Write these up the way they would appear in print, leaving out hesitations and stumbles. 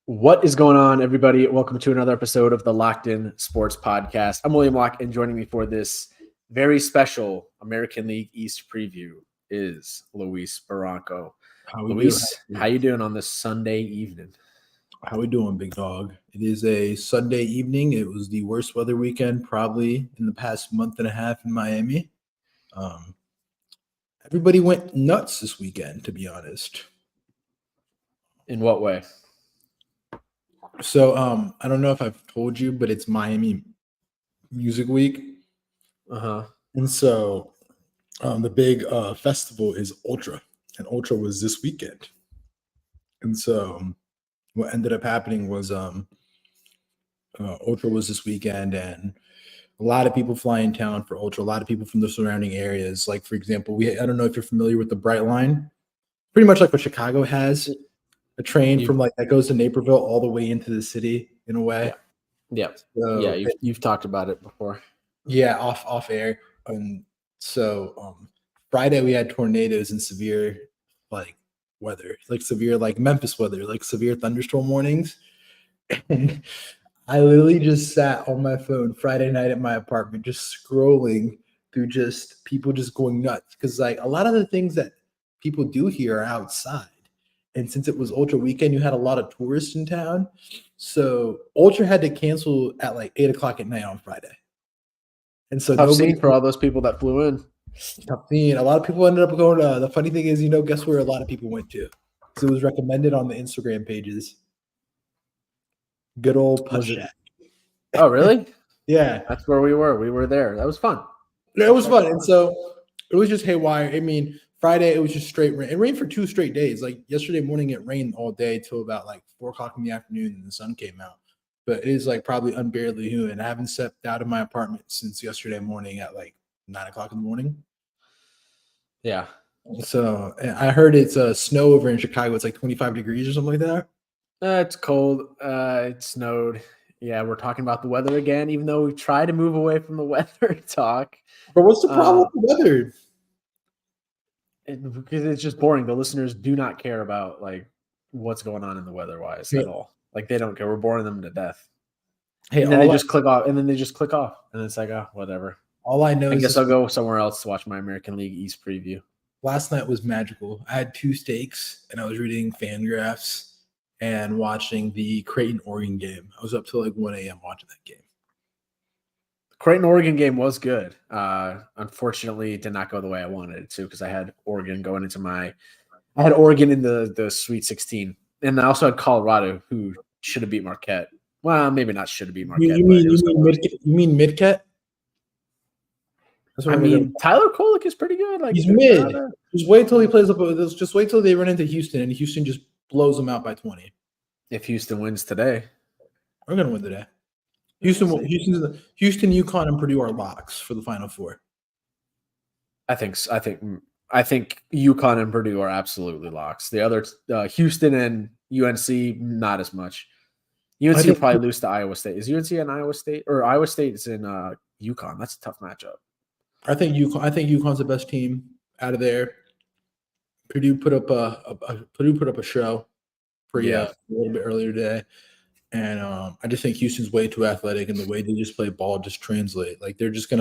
What is going on, everybody? Welcome to another episode of the Locked In Sports Podcast. I'm William Locke, and joining me for this very special American League East preview is Luis Barranco. Luis, how you doing on this Sunday evening? How we doing, big dog? It is a Sunday evening. It was the worst weather weekend probably in the past month and a half in Miami. Everybody went nuts this weekend, to be honest. In what way? So I don't know if I've told you, but it's Miami Music Week. And so the big festival is Ultra, and Ultra was this weekend. And so what ended up happening was Ultra was this weekend, and a lot of people fly in town for Ultra. A lot of people from the surrounding areas. Like, for example, I don't know if you're familiar with the Bright Line, pretty much like what Chicago has. A train from like that goes to Naperville all the way into the city in a way. Yeah. So, you've talked about it before. Yeah, off air. And so Friday we had tornadoes and severe like weather, like severe like Memphis weather, like severe thunderstorm warnings. And I literally just sat on my phone Friday night at my apartment, just scrolling through just people just going nuts because like a lot of the things that people do here are outside. And since it was Ultra weekend, you had a lot of tourists in town. So Ultra had to cancel at like 8:00 at night on Friday. And so tough scene for all those people that flew in. Tough scene. A lot of people ended up going. The funny thing is, guess where a lot of people went to? So it was recommended on the Instagram pages. Good old Putt Shack. Oh, really? Yeah. That's where we were. We were there. That was fun. It was fun. And so it was just haywire. I mean, Friday, it was just straight rain. It rained for 2 straight days. Like yesterday morning, it rained all day till about like 4:00 in the afternoon, and the sun came out. But it is like probably unbearably humid. I haven't stepped out of my apartment since yesterday morning at like 9:00 in the morning. Yeah. So I heard it's snow over in Chicago. It's like 25 degrees or something like that. It's cold. It snowed. Yeah, we're talking about the weather again, even though we try to move away from the weather talk. But what's the problem with the weather? Because it's just boring. The listeners do not care about like what's going on in the weather-wise at all. Like they don't care. We're boring them to death. Hey, and then they just click off, and it's like, oh, whatever. All I know I guess I'll go somewhere else to watch my American League East preview. Last night was magical. I had 2 steaks, and I was reading Fangraphs and watching the Creighton-Oregon game. I was up till like 1 a.m. watching that game. Creighton-Oregon game was good. Unfortunately, it did not go the way I wanted it to because I had Oregon going into I had Oregon in the Sweet 16. And I also had Colorado, who should have beat Marquette. Well, maybe not should have beat Marquette. You mean Midcat? I mean, Tyler Kolek is pretty good. Like he's mid. Just wait till he plays up. Just wait till they run into Houston, and Houston just blows them out by 20. If Houston wins today, we're gonna win today. Houston, UConn, and Purdue are locks for the Final Four. I think UConn and Purdue are absolutely locks. The other Houston and UNC, not as much. UNC will probably lose to Iowa State. Is UNC in Iowa State, or Iowa State is in UConn? That's a tough matchup. I think UConn's the best team out of there. Purdue put up a show a little bit earlier today. And I just think Houston's way too athletic, and the way they just play ball just translate. Like they're just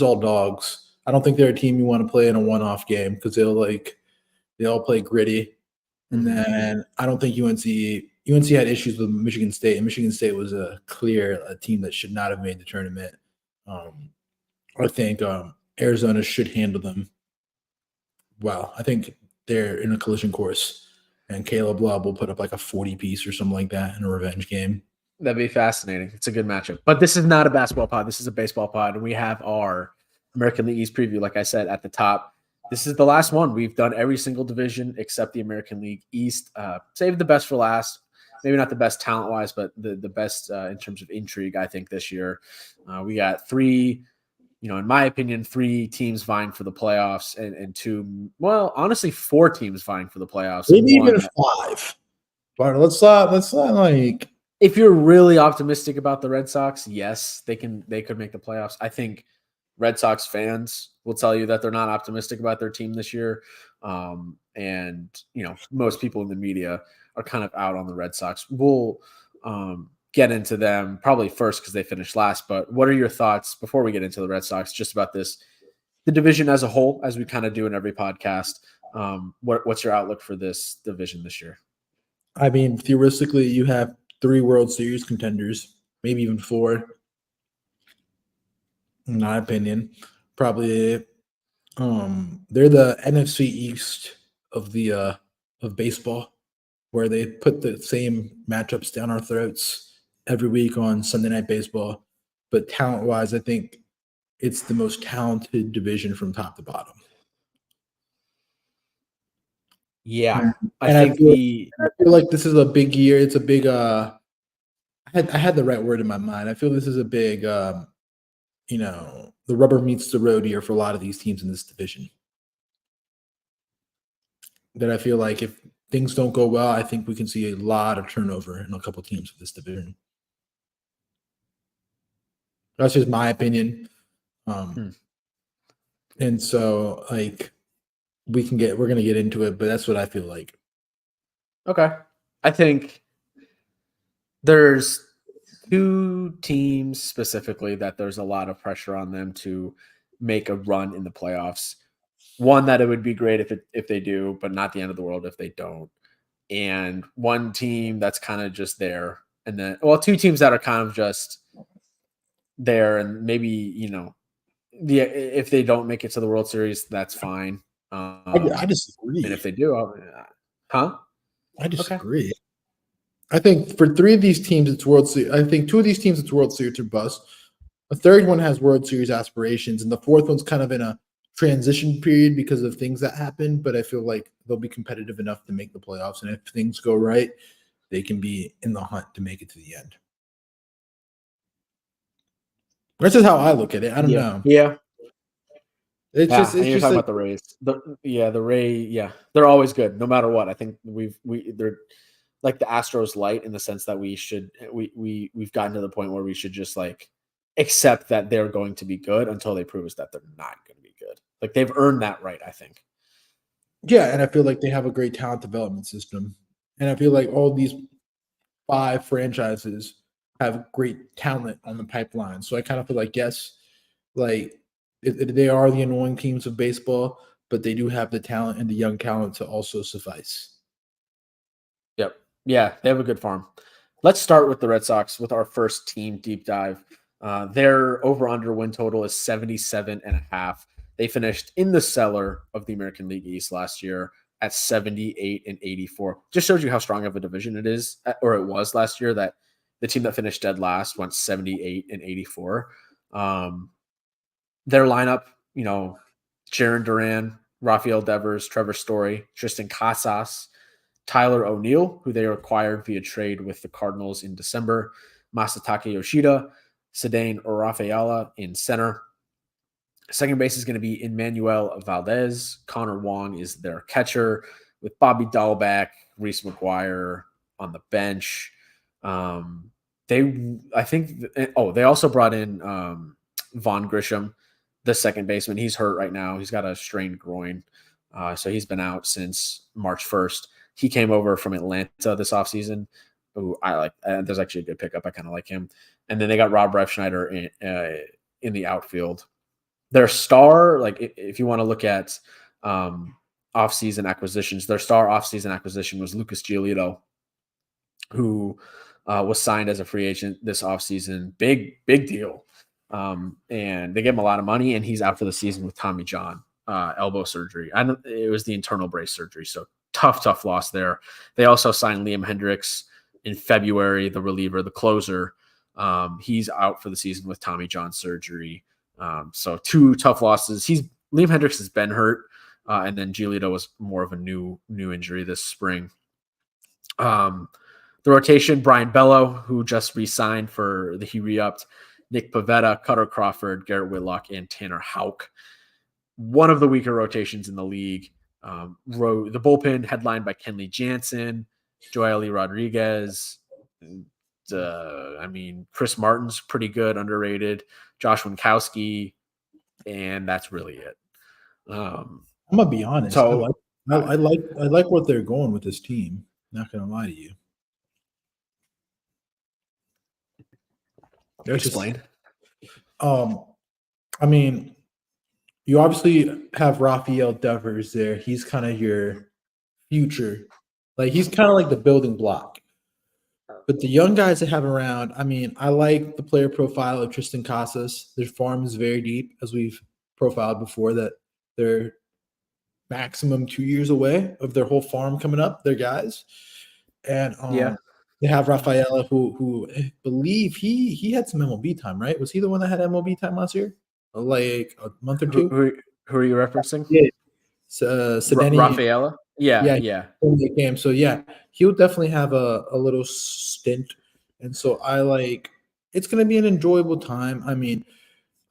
all dogs. I don't think they're a team you want to play in a one-off game because they all play gritty. And then I don't think UNC had issues with Michigan State, and Michigan State was a team that should not have made the tournament. I think Arizona should handle them well. I think they're in a collision course. And Caleb Love will put up like a 40-piece or something like that in a revenge game. That'd be fascinating. It's a good matchup. But this is not a basketball pod. This is a baseball pod. And we have our American League East preview, like I said, at the top. This is the last one. We've done every single division except the American League East. Save the best for last. Maybe not the best talent-wise, but the best in terms of intrigue, I think, this year. We got 3 – in my opinion, 3 teams vying for the playoffs and 2, well, honestly, 4 teams vying for the playoffs. Maybe even 5. But let's not like. If you're really optimistic about the Red Sox, yes, they could make the playoffs. I think Red Sox fans will tell you that they're not optimistic about their team this year. And, most people in the media are kind of out on the Red Sox. We'll get into them probably first because they finished last. But what are your thoughts before we get into the Red Sox just about the division as a whole, as we kind of do in every podcast? What's your outlook for this division this year? I mean, theoretically, you have 3 World Series contenders, maybe even 4. In my opinion, probably they're the NFC East of the of baseball, where they put the same matchups down our throats every week on Sunday Night Baseball. But talent-wise, I think it's the most talented division from top to bottom. Yeah, I feel like this is a big year. It's a big. I had the right word in my mind. I feel this is a big. The rubber meets the road here for a lot of these teams in this division. That I feel like if things don't go well, I think we can see a lot of turnover in a couple teams of this division. That's just my opinion. And so, like, we're going to get into it, but that's what I feel like. Okay. I think there's 2 teams specifically that there's a lot of pressure on them to make a run in the playoffs. One that it would be great if they do, but not the end of the world if they don't. And one team that's kind of just there. And then, 2 teams that are kind of just there, and maybe, if they don't make it to the World Series, that's fine. I disagree. And if they do, I disagree. Okay. I think for 3 of these teams, it's World Series. I think 2 of these teams, it's World Series or bust. A third one has World Series aspirations, and the fourth one's kind of in a transition period because of things that happen. But I feel like they'll be competitive enough to make the playoffs, and if things go right, they can be in the hunt to make it to the end. That's just how I look at it. I don't know. Yeah. It's just you're talking about the Rays. The Rays, they're always good, no matter what. I think they're like the Astros light in the sense that we've gotten to the point where we should just like accept that they're going to be good until they prove us that they're not going to be good. Like they've earned that right, I think. Yeah, and I feel like they have a great talent development system. And I feel like all these 5 franchises have great talent on the pipeline. So I kind of feel like, yes, like they are the annoying teams of baseball, but they do have the talent and the young talent to also suffice. Yep. Yeah, they have a good farm. Let's start with the Red Sox with our first team deep dive. Their over-under win total is 77.5. They finished in the cellar of the American League East last year at 78-84. Just shows you how strong of a division it is, or it was last year, that the team that finished dead last went 78-84. Their lineup, Jarren Duran, Rafael Devers, Trevor Story, Tristan Casas, Tyler O'Neill, who they acquired via trade with the Cardinals in December, Masataka Yoshida, Ceddanne Rafaela in center. Second base is going to be Emmanuel Valdez. Connor Wong is their catcher, with Bobby Dahlbeck, Reese McGuire on the bench. They also brought in Vaughn Grisham, the second baseman. He's hurt right now. He's got a strained groin. So he's been out since March 1st. He came over from Atlanta this offseason, who I like. There's actually a good pickup. I kind of like him. And then they got Rob Refschneider in the outfield. Their star, like if you want to look at offseason acquisitions, their star offseason acquisition was Lucas Giolito, who was signed as a free agent this offseason. Big deal. And they gave him a lot of money, and he's out for the season with Tommy John elbow surgery. It was the internal brace surgery, so tough loss there. They also signed Liam Hendriks in February, the reliever, the closer. He's out for the season with Tommy John surgery. So 2 tough losses. Liam Hendriks has been hurt, and then Giolito was more of a new injury this spring. The rotation: Brian Bello, who just re-signed he re-upped, Nick Pivetta, Cutter Crawford, Garrett Whitlock, and Tanner Houck. One of the weaker rotations in the league. The bullpen headlined by Kenley Jansen, Joely Rodriguez. Chris Martin's pretty good, underrated. Josh Winkowski, and that's really it. I'm gonna be honest. So I like what they're going with this team. Not gonna lie to you. explain. I mean, you obviously have Rafael Devers there. He's kind of your future. Like he's kind of like the building block. But the young guys that have around, I mean, I like the player profile of Tristan Casas. Their farm is very deep, as we've profiled before, that they're maximum 2 years away of their whole farm coming up, their guys. And they have Rafaela, who I believe he had some MLB time, right? Was he the one that had MLB time last year? Like a month or two? Who are you referencing? Yeah. Sedeni, Rafaela? Yeah. Game. So yeah, he'll definitely have a little stint. And so it's gonna be an enjoyable time. I mean,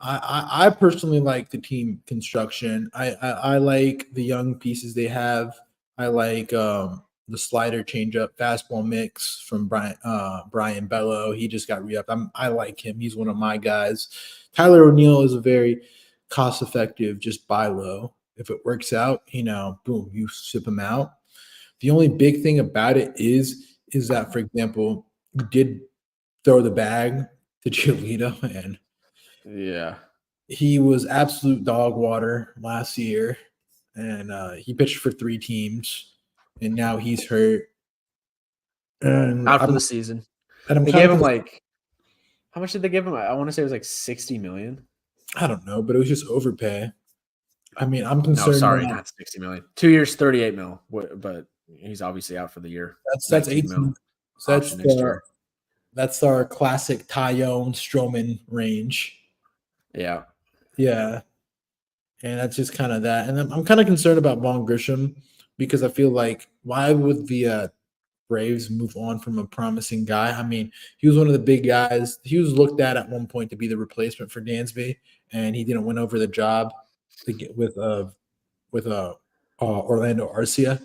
I personally like the team construction. I like the young pieces they have. I like the slider changeup fastball mix from Brian Bello. He just got re-upped. I like him. He's one of my guys. Tyler O'Neill is a very cost-effective, just buy low. If it works out, boom, you ship him out. The only big thing about it is that, for example, you did throw the bag to Giolito, and yeah, he was absolute dog water last year, and he pitched for 3 teams, and now he's hurt. And out for the season. And they gave him how much did they give him? I want to say it was like $60 million. I don't know, but it was just overpay. I mean, I'm concerned. No, sorry, not $60 million. 2 years, $38 million. But he's obviously out for the year. That's 18 million. So that's our classic Tyone Stroman range. Yeah. Yeah. And that's just kind of that. And I'm kind of concerned about Vaughn Grisham because I feel like why would the Braves move on from a promising guy? I mean, he was one of the big guys. He was looked at one point to be the replacement for Dansby, and he didn't win over the job to get with Orlando Arcia.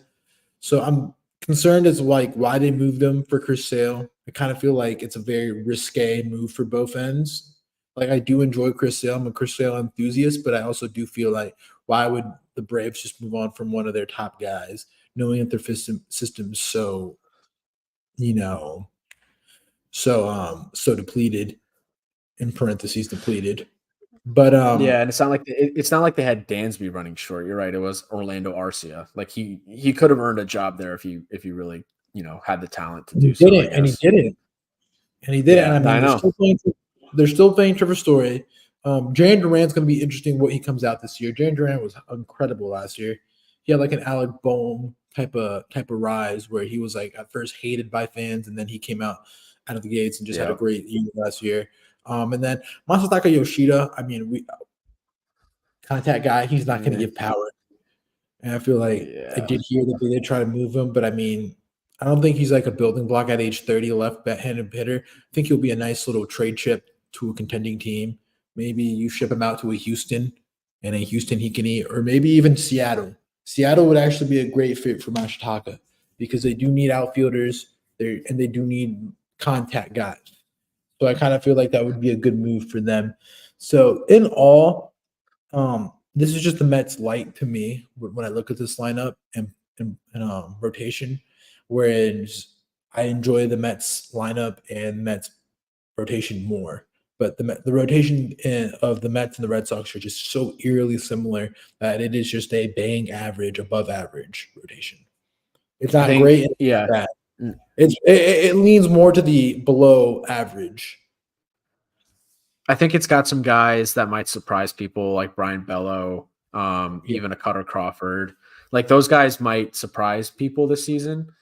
So I'm concerned as why they moved him for Chris Sale. I kind of feel like it's a very risque move for both ends. Like I do enjoy Chris Sale. I'm a Chris Sale enthusiast, but I also do feel like why would the Braves just move on from one of their top guys, knowing that their system's so depleted, in parentheses depleted. But yeah, and it's not like they had Dansby running short. You're right. It was Orlando Arcia. Like he could have earned a job there if he really had the talent to do so. And he didn't. Yeah, and I mean, they're still playing Trevor Story. Jarren Duran's going to be interesting what he comes out this year. Jarren Duran was incredible last year. He had like an Alec Bohm type of rise where he was like at first hated by fans, and then he came out of the gates and just had a great year last year. And then Masataka Yoshida, I mean, contact guy, he's not going to give power. And I feel like I did hear that they did try to move him, but I mean, I don't think he's like a building block at age 30, left-handed hitter. I think he'll be a nice little trade chip to a contending team. Maybe you ship him out to a Houston, and in Houston he can eat, or maybe even Seattle. Seattle would actually be a great fit for Masataka because they do need outfielders and they do need contact guys. So I kind of feel like that would be a good move for them. So in all, this is just the Mets light to me when I look at this lineup and rotation, whereas I enjoy the Mets lineup and Mets rotation more. But the rotation of the Mets and the Red Sox are just so eerily similar that it is just a bang average, above average rotation. It's not great. Yeah. It leans more to the below average. I think it's got some guys that might surprise people, like Brian Bello, even a Cutter Crawford. Like those guys might surprise people this season.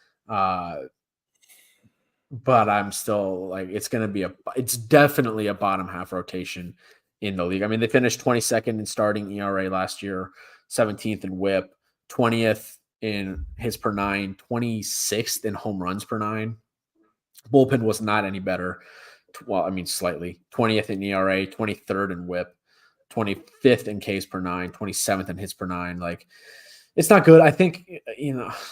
But I'm still like, it's definitely a bottom half rotation in the league. I mean, they finished 22nd in starting ERA last year, 17th in WHIP, 20th in hits per 9, 26th in home runs per 9. Bullpen was not any better. Well, I mean, slightly. 20th in ERA, 23rd in WHIP, 25th in Ks per 9, 27th in hits per 9. Like, it's not good. I think,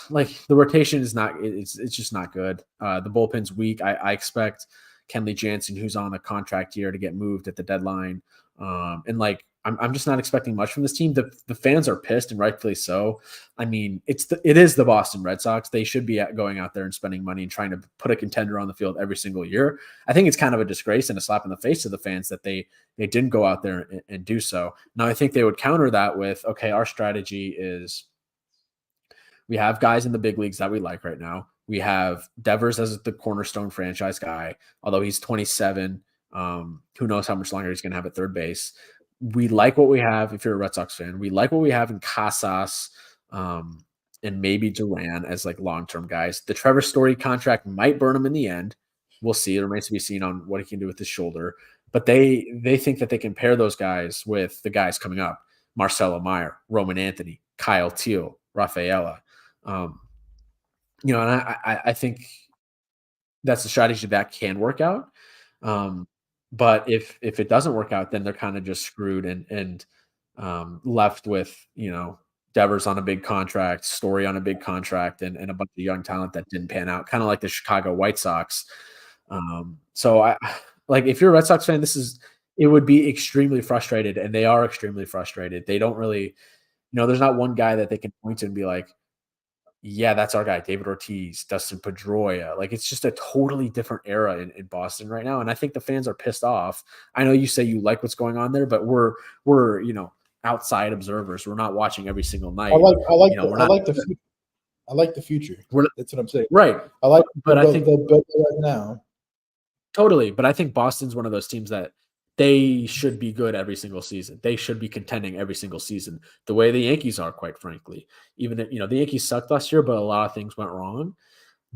like the rotation is not, it's just not good. The bullpen's weak. I expect Kenley Jansen, who's on a contract year, to get moved at the deadline. And like I'm just not expecting much from this team. The fans are pissed, and rightfully so. I mean, it is the Boston Red Sox. They should be going out there and spending money and trying to put a contender on the field every single year. I think it's kind of a disgrace and a slap in the face to the fans that they didn't go out there and do so. Now, I think they would counter that with, okay, our strategy is we have guys in the big leagues that we like right now. We have Devers as the cornerstone franchise guy, although he's 27. Who knows how much longer he's going to have at third base. We like what we have. If you're a Red Sox fan, we like what we have in Casas and maybe Duran as like long-term guys. The Trevor Story contract might burn him in the end. We'll see. It remains to be seen on what he can do with his shoulder. But they think that they can pair those guys with the guys coming up: Marcelo Meyer, Roman Anthony, Kyle Teal, Rafaela. And I think that's a strategy that can work out. But if it doesn't work out, then they're kind of just screwed and left with, Devers on a big contract, Story on a big contract, and a bunch of young talent that didn't pan out, kind of like the Chicago White Sox. So if you're a Red Sox fan, it would be extremely frustrated, and they are extremely frustrated. They don't really, there's not one guy that they can point to and be like, yeah, that's our guy, David Ortiz, Dustin Pedroia. Like, it's just a totally different era in Boston right now. And I think the fans are pissed off. I know you say you like what's going on there, but we're outside observers. We're not watching every single night. I like the future. That's what I'm saying. Right. I think they'll build it right now. Totally. But I think Boston's one of those teams that they should be good every single season. They should be contending every single season, the way the Yankees are, quite frankly. Even if, the Yankees sucked last year, but a lot of things went wrong.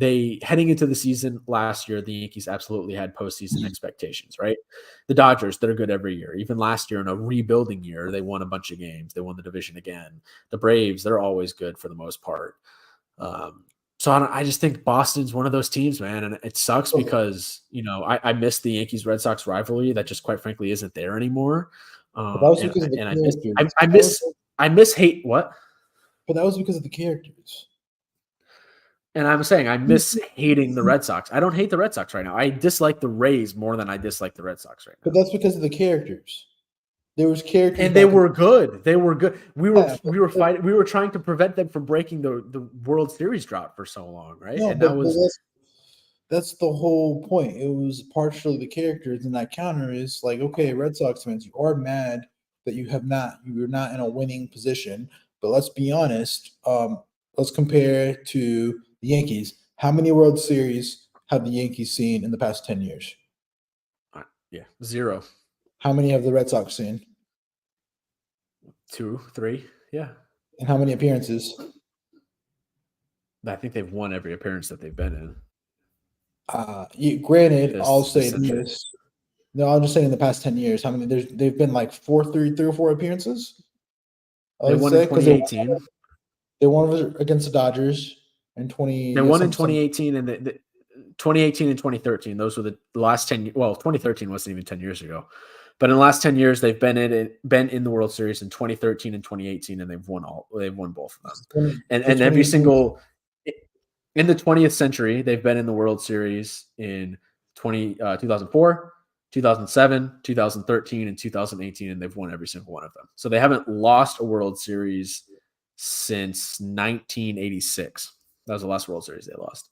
Heading into the season last year, the Yankees absolutely had postseason expectations, right? The Dodgers, they're good every year. Even last year in a rebuilding year, they won a bunch of games. They won the division again. The Braves, they're always good for the most part. So I just think Boston's one of those teams, man, and it sucks because I miss the Yankees-Red Sox rivalry that just quite frankly isn't there anymore. But that was because of the characters. I miss hate what? But that was because of the characters. And I'm saying I miss hating the Red Sox. I don't hate the Red Sox right now. I dislike the Rays more than I dislike the Red Sox right now. But that's because of the characters. There was characters, and they were good. They were good. We were fighting. We were trying to prevent them from breaking the World Series drought for so long, right? No, that's the whole point. It was partially the characters, and that counter is like, okay, Red Sox fans, you are mad that you're not in a winning position. But let's be honest. Let's compare to the Yankees. How many World Series have the Yankees seen in the past 10 years? Yeah, 0. How many have the Red Sox seen? 2, 3, yeah. And how many appearances? I think they've won every appearance that they've been in. Granted, I'll say this. No, I'm just saying in the past 10 years, how many? They've been like 3 or 4 appearances. They won in 2018. They won against the Dodgers in 20. They won in 2018 and 2018 and 2013. Those were the last 10. Well, 2013 wasn't even 10 years ago. But in the last 10 years, they've been in the World Series in 2013 and 2018, and they've won both of them. And every single in the 20th century, they've been in the World Series in 2004, 2007, 2013, and 2018, and they've won every single one of them. So they haven't lost a World Series since 1986. That was the last World Series they lost.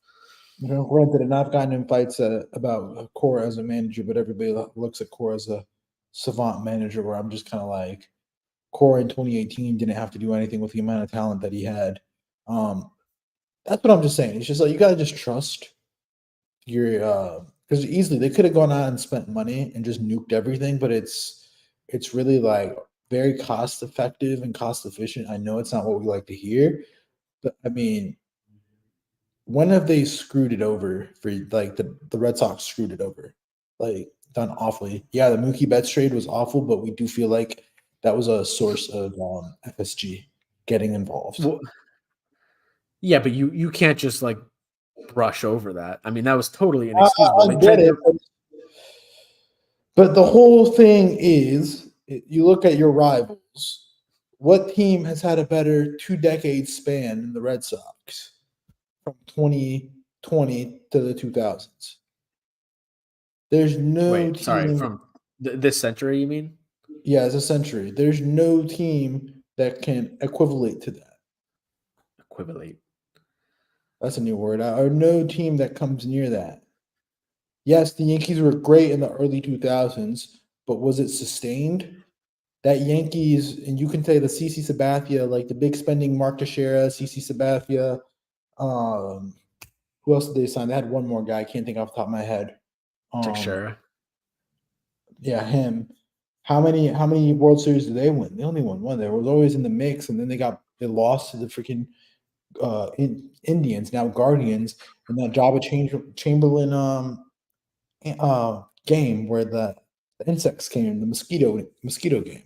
Granted, and I've gotten in fights about Cora as a manager, but everybody looks at Cora as a savant manager, where I'm just kind of like, Cora in 2018 didn't have to do anything with the amount of talent that he had. That's what I'm just saying. It's just like you gotta just trust your because easily they could have gone out and spent money and just nuked everything, but it's really like very cost effective and cost efficient. I know it's not what we like to hear, but I mean, when have they screwed it over for like the Red Sox screwed it over? Like done awfully. Yeah, the Mookie Betts trade was awful, but we do feel like that was a source of FSG getting involved. Well, yeah, but you can't just like brush over that. I mean, that was totally inexcusable. I get it, but the whole thing is, you look at your rivals. What team has had a better 2-decade span than the Red Sox from 2020 to the 2000s? There's no team. Sorry, from this century, you mean? Yeah, as a century. There's no team that can equivalent to that. Equivalent. That's a new word. Or no team that comes near that. Yes, the Yankees were great in the early 2000s, but was it sustained? That Yankees, and you can say the CC Sabathia, like the big spending Mark Teixeira, CC Sabathia. Who else did they sign? They had one more guy. I can't think off the top of my head. Teixeira. Yeah, him. How many World Series did they win? They only won one. They was always in the mix, and then they lost to the freaking Indians, now Guardians, and that Jabba Chamberlain game where the insects came, the mosquito game,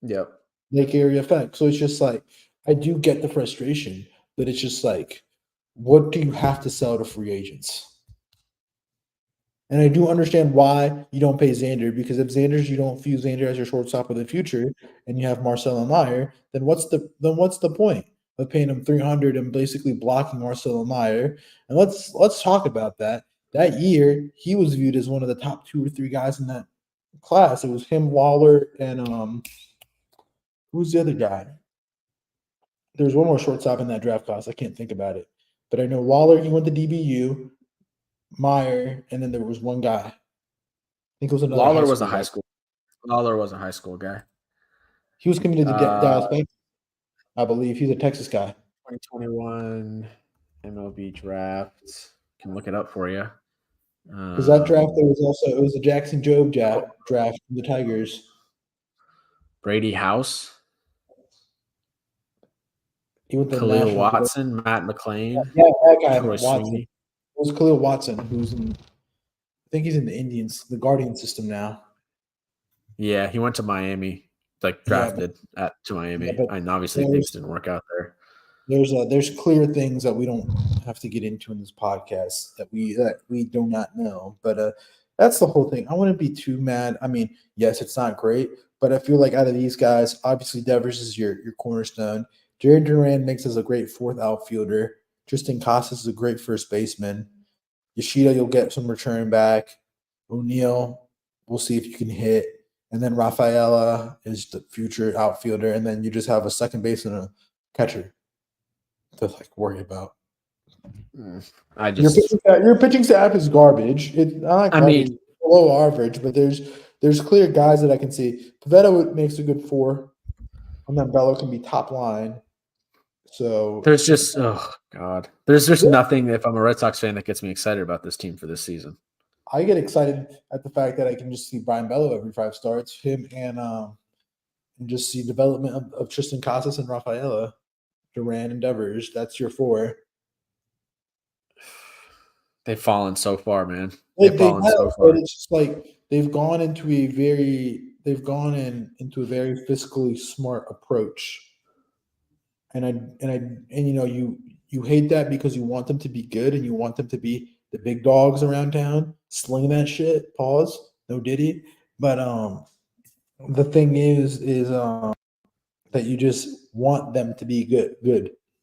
Yep. Lake Area effect. So it's just like I do get the frustration, but it's just like, what do you have to sell to free agents? And I do understand why you don't pay Xander, because if you don't view Xander as your shortstop of the future, and you have Marcelo Meyer, then what's the point of paying him $300 and basically blocking Marcelo Meyer? And let's talk about that. That year, he was viewed as one of the top 2 or 3 guys in that class. It was him, Waller, and who's the other guy? There's one more shortstop in that draft class. I can't think about it, but I know Waller. He went to DBU. Meyer, and then there was one guy. I think it was another. Lawler was a high school. Lawler was a high school guy. He was coming to the Dallas Bank, I believe. He's a Texas guy. 2021 MLB draft. Can look it up for you. Because that draft, it was the Jackson Jobe draft from the Tigers. Brady House. He went to Khalil Watson, Matt McLean. Yeah, that guy, Troy Watson. Sweeney. It was Khalil Watson, I think he's in the Indians, the Guardian system now. Yeah, he went to Miami, drafted to Miami. And obviously things didn't work out there. There's clear things that we don't have to get into in this podcast that we do not know. But that's the whole thing. I wouldn't be too mad. I mean, yes, it's not great, but I feel like out of these guys, obviously Devers is your cornerstone. Jared Duran makes us a great 4th outfielder. Tristan Casas is a great first baseman. Yoshida, you'll get some return back. O'Neill, we'll see if you can hit. And then Rafaela is the future outfielder. And then you just have a second base and a catcher to worry about. Your pitching staff is garbage. It's not garbage, it's below average, but there's clear guys that I can see. Pivetta makes a good 4. And then Bello can be top line. So there's just there's just nothing, if I'm a Red Sox fan, that gets me excited about this team for this season. I get excited at the fact that I can just see Brian Bello every 5 starts, him and just see development of Tristan Casas and Rafaela, Duran and Devers. That's your 4. They've fallen so far, man. They've fallen so far. But it's just like they've gone into a very fiscally smart approach. And you hate that because you want them to be good and you want them to be the big dogs around town, slinging that shit. Pause. No Diddy. But the thing is that you just want them to be good.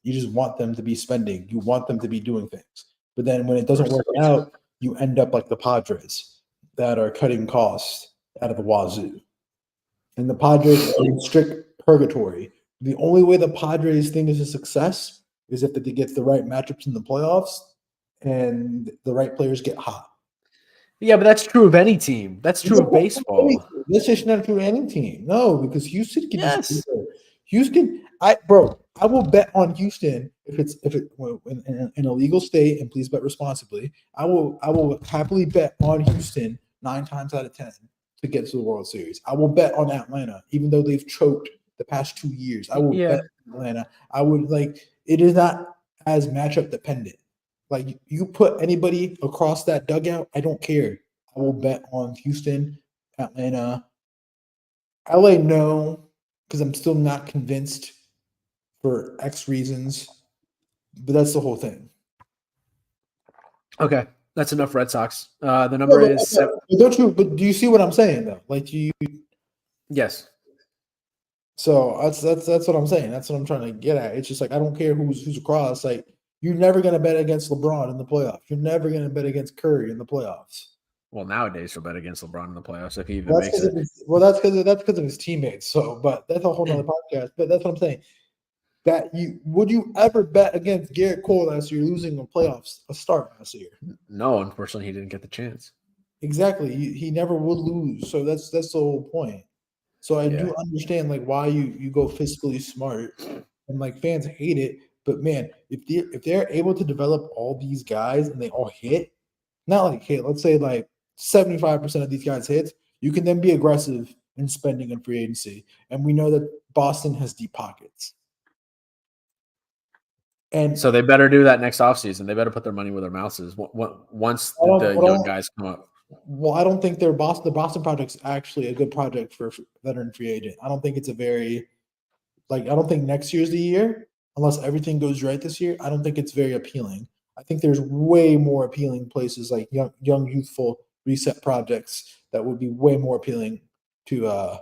You just want them to be spending. You want them to be doing things. But then when it doesn't work out, you end up like the Padres that are cutting costs out of the wazoo. And the Padres are in strict purgatory. The only way the Padres think is a success is if they get the right matchups in the playoffs and the right players get hot. Yeah, but that's true of any team. That's true of baseball. That's just not true of any team. No, because Houston can just Houston. I will bet on Houston if it's in a legal state, and please bet responsibly. I will happily bet on Houston 9 times out of 10 to get to the World Series. I will bet on Atlanta, even though they've choked the past 2 years. I will bet Atlanta. I would it is not as matchup dependent. Like you put anybody across that dugout, I don't care. I will bet on Houston, Atlanta, LA. No, because I'm still not convinced for X reasons. But that's the whole thing. Okay, that's enough Red Sox. The number is 7. But do you see what I'm saying though? Yes. So that's what I'm saying. That's what I'm trying to get at. It's just I don't care who's across. You're never gonna bet against LeBron in the playoffs. You're never gonna bet against Curry in the playoffs. Well, nowadays he'll bet against LeBron in the playoffs if he even That's makes because it. that's because of his teammates. So, but that's a whole nother podcast. But that's what I'm saying. That would you ever bet against Garrett Cole as you're losing a playoffs a start last year? No, unfortunately, he didn't get the chance. Exactly. He never would lose. So that's the whole point. So I do understand like why you go fiscally smart, and like fans hate it. But man, if they're able to develop all these guys and they all hit, not like hit, let's say like 75% of these guys hits, you can then be aggressive in spending in free agency. And we know that Boston has deep pockets. And so they better do that next offseason. They better put their money where their mouth is once the young guys come up. Well, I don't think the Boston project's actually a good project for veteran free agent. I don't think it's a very I don't think next year's the year, unless everything goes right this year. I don't think it's very appealing. I think there's way more appealing places like young youthful reset projects that would be way more appealing to the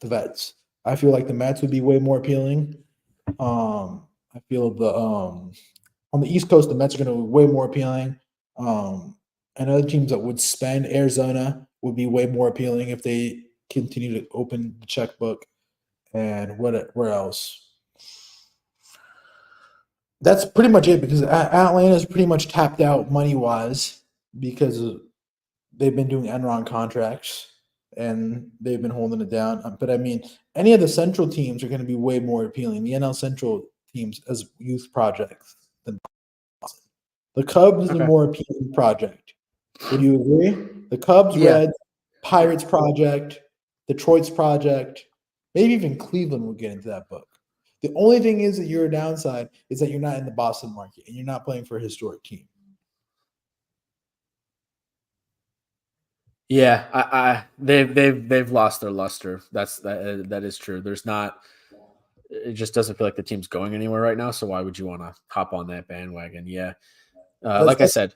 vets. I feel like the Mets would be way more appealing. I feel on the East Coast, the Mets are going to be way more appealing. And other teams that would spend, Arizona would be way more appealing if they continue to open the checkbook. And where else? That's pretty much it because Atlanta's pretty much tapped out money wise because they've been doing Enron contracts and they've been holding it down. But I mean, any of the Central teams are going to be way more appealing. The NL Central teams as youth projects than Boston. The Cubs is a more appealing project. Would you agree? The Cubs, Reds, Pirates project, Detroit's project, maybe even Cleveland would get into that book. The only thing is that your downside is that you're not in the Boston market and you're not playing for a historic team. Yeah, they've lost their luster. That is true. There's not. It just doesn't feel like the team's going anywhere right now. So why would you want to hop on that bandwagon? Yeah, like I said,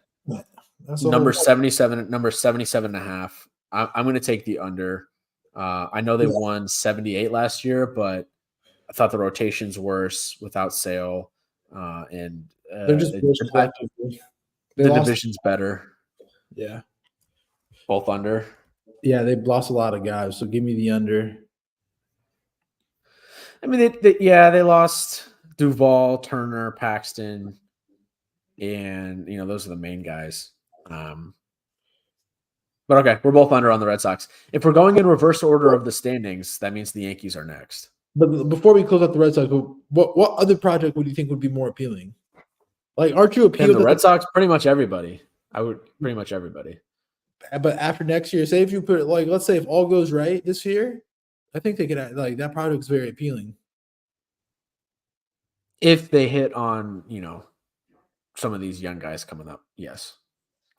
number 77, number 77 and a half. I'm going to take the under. I know they won 78 last year, but I thought the rotation's worse without Sale, and they're just the division's better. Yeah. Both under. Yeah, they've lost a lot of guys, so give me the under. I mean, they lost Duvall, Turner, Paxton, and those are the main guys. But okay, we're both under on the Red Sox. If we're going in reverse order of the standings, that means the Yankees are next. But before we close out the Red Sox, what other project would you think would be more appealing? Like, aren't you appealed? And the Red Sox, pretty much everybody. Pretty much everybody. But after next year, say if you put it let's say if all goes right this year, I think they could that project's very appealing. If they hit on, some of these young guys coming up, yes.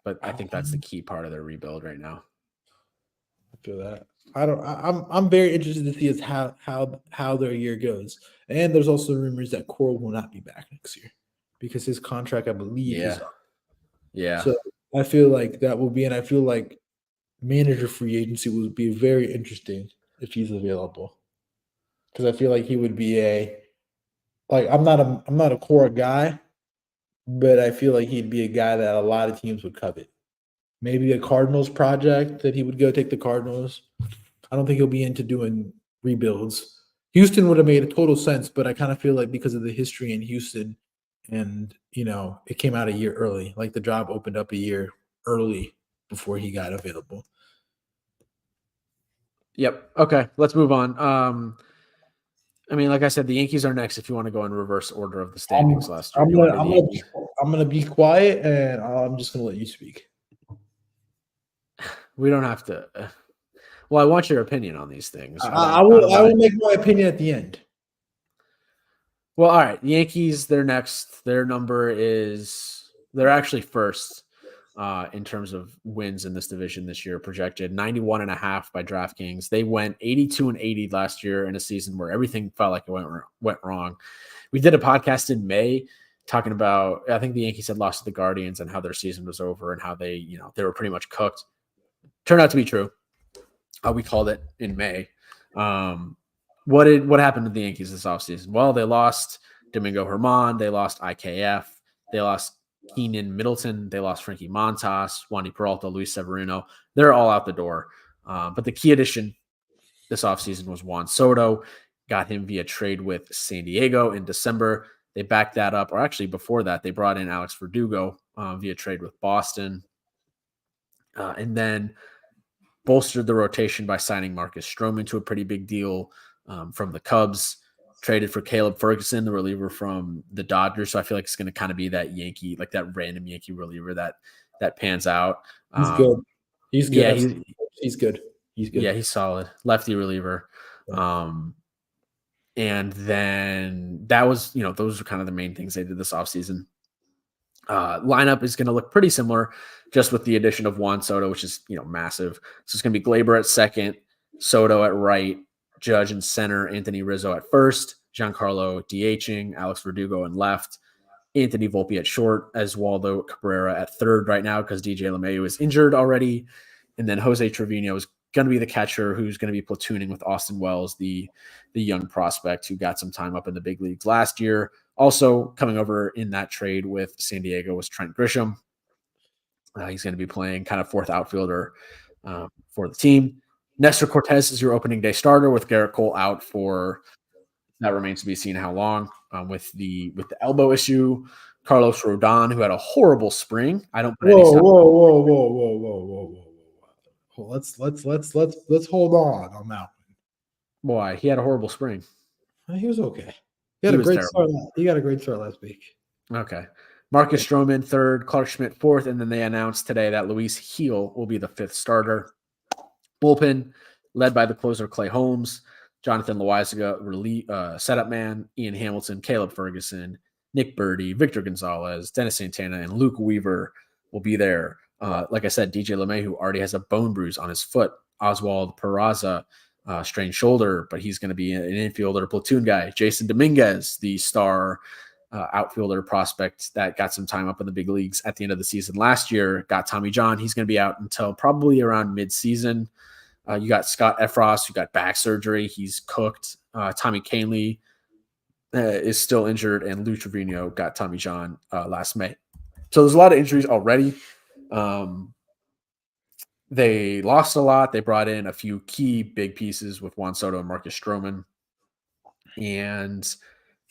But I think that's the key part of their rebuild right now. I feel that. I'm very interested to see how their year goes. And there's also rumors that Cole will not be back next year because his contract, I believe, is up. Yeah. So I feel like that will be, and I feel like manager free agency would be very interesting if he's available. Because I feel like he would be I'm not a core guy, but I feel like he'd be a guy that a lot of teams would covet. Maybe a Cardinals project that he would go take the Cardinals. I don't think he'll be into doing rebuilds. Houston would have made a total sense, but I kind of feel like because of the history in Houston and, it came out a year early. Like the job opened up a year early before he got available. Yep. Okay, let's move on. I mean, like I said, the Yankees are next if you want to go in reverse order of the standings last year. I'm going to be quiet, and I'm just going to let you speak. We don't have to. Well, I want your opinion on these things. I will make my opinion at the end. Well, all right. The Yankees, they're next. Their number they're actually first in terms of wins in this division this year, projected 91.5 by DraftKings. They went 82-80 last year in a season where everything felt like it went wrong. We did a podcast in May talking about, I think the Yankees had lost to the Guardians and how their season was over and how they were pretty much cooked. Turned out to be true. We called it in May. What happened to the Yankees this offseason? Well, they lost Domingo Germán. They lost IKF. They lost Keenan Middleton. They lost Frankie Montas, Wandy Peralta, Luis Severino. They're all out the door. But the key addition this offseason was Juan Soto. Got him via trade with San Diego in December. They backed that up, or actually before that, they brought in Alex Verdugo via trade with Boston. And then bolstered the rotation by signing Marcus Stroman to a pretty big deal from the Cubs. Traded for Caleb Ferguson, the reliever from the Dodgers. So I feel like it's going to kind of be that Yankee, like that random Yankee reliever that pans out. He's good. He's good. Yeah, he's good. He's good. Yeah, he's solid. Lefty reliever. And then that was, those are kind of the main things they did this offseason. Lineup is going to look pretty similar, just with the addition of Juan Soto, which is, massive. So it's going to be Gleyber at second, Soto at right, Judge in center, Anthony Rizzo at first, Giancarlo DHing, Alex Verdugo in left, Anthony Volpe at short, Oswaldo Cabrera at third right now because DJ LeMahieu is injured already. And then Jose Trevino is going to be the catcher who's going to be platooning with Austin Wells, the young prospect who got some time up in the big leagues last year. Also coming over in that trade with San Diego was Trent Grisham. He's going to be playing kind of fourth outfielder for the team. Nestor Cortez is your opening day starter with Garrett Cole out for that remains to be seen how long with the elbow issue. Carlos Rodon, who had a horrible spring. I don't put any stock. Whoa. Let's hold on that one. Why? He had a horrible spring. He was okay. He got a great start last week. Okay. Marcus Stroman third, Clark Schmidt fourth, and then they announced today that Luis Gil will be the fifth starter. Bullpen led by the closer Clay Holmes, Jonathan Loaizaga, setup man, Ian Hamilton, Caleb Ferguson, Nick Birdie, Victor Gonzalez, Dennis Santana, and Luke Weaver will be there. Like I said, DJ LeMahieu already has a bone bruise on his foot. Oswald Peraza, strained shoulder, but he's going to be an infielder platoon guy. Jason Dominguez, the star outfielder prospect that got some time up in the big leagues at the end of the season last year, got Tommy John. He's going to be out until probably around mid-season. You got Scott Efros, who got back surgery. He's cooked. Tommy Kahnle is still injured, and Lou Trevino got Tommy John last May. So there's a lot of injuries already. They lost a lot. They brought in a few key big pieces with Juan Soto and Marcus Stroman. And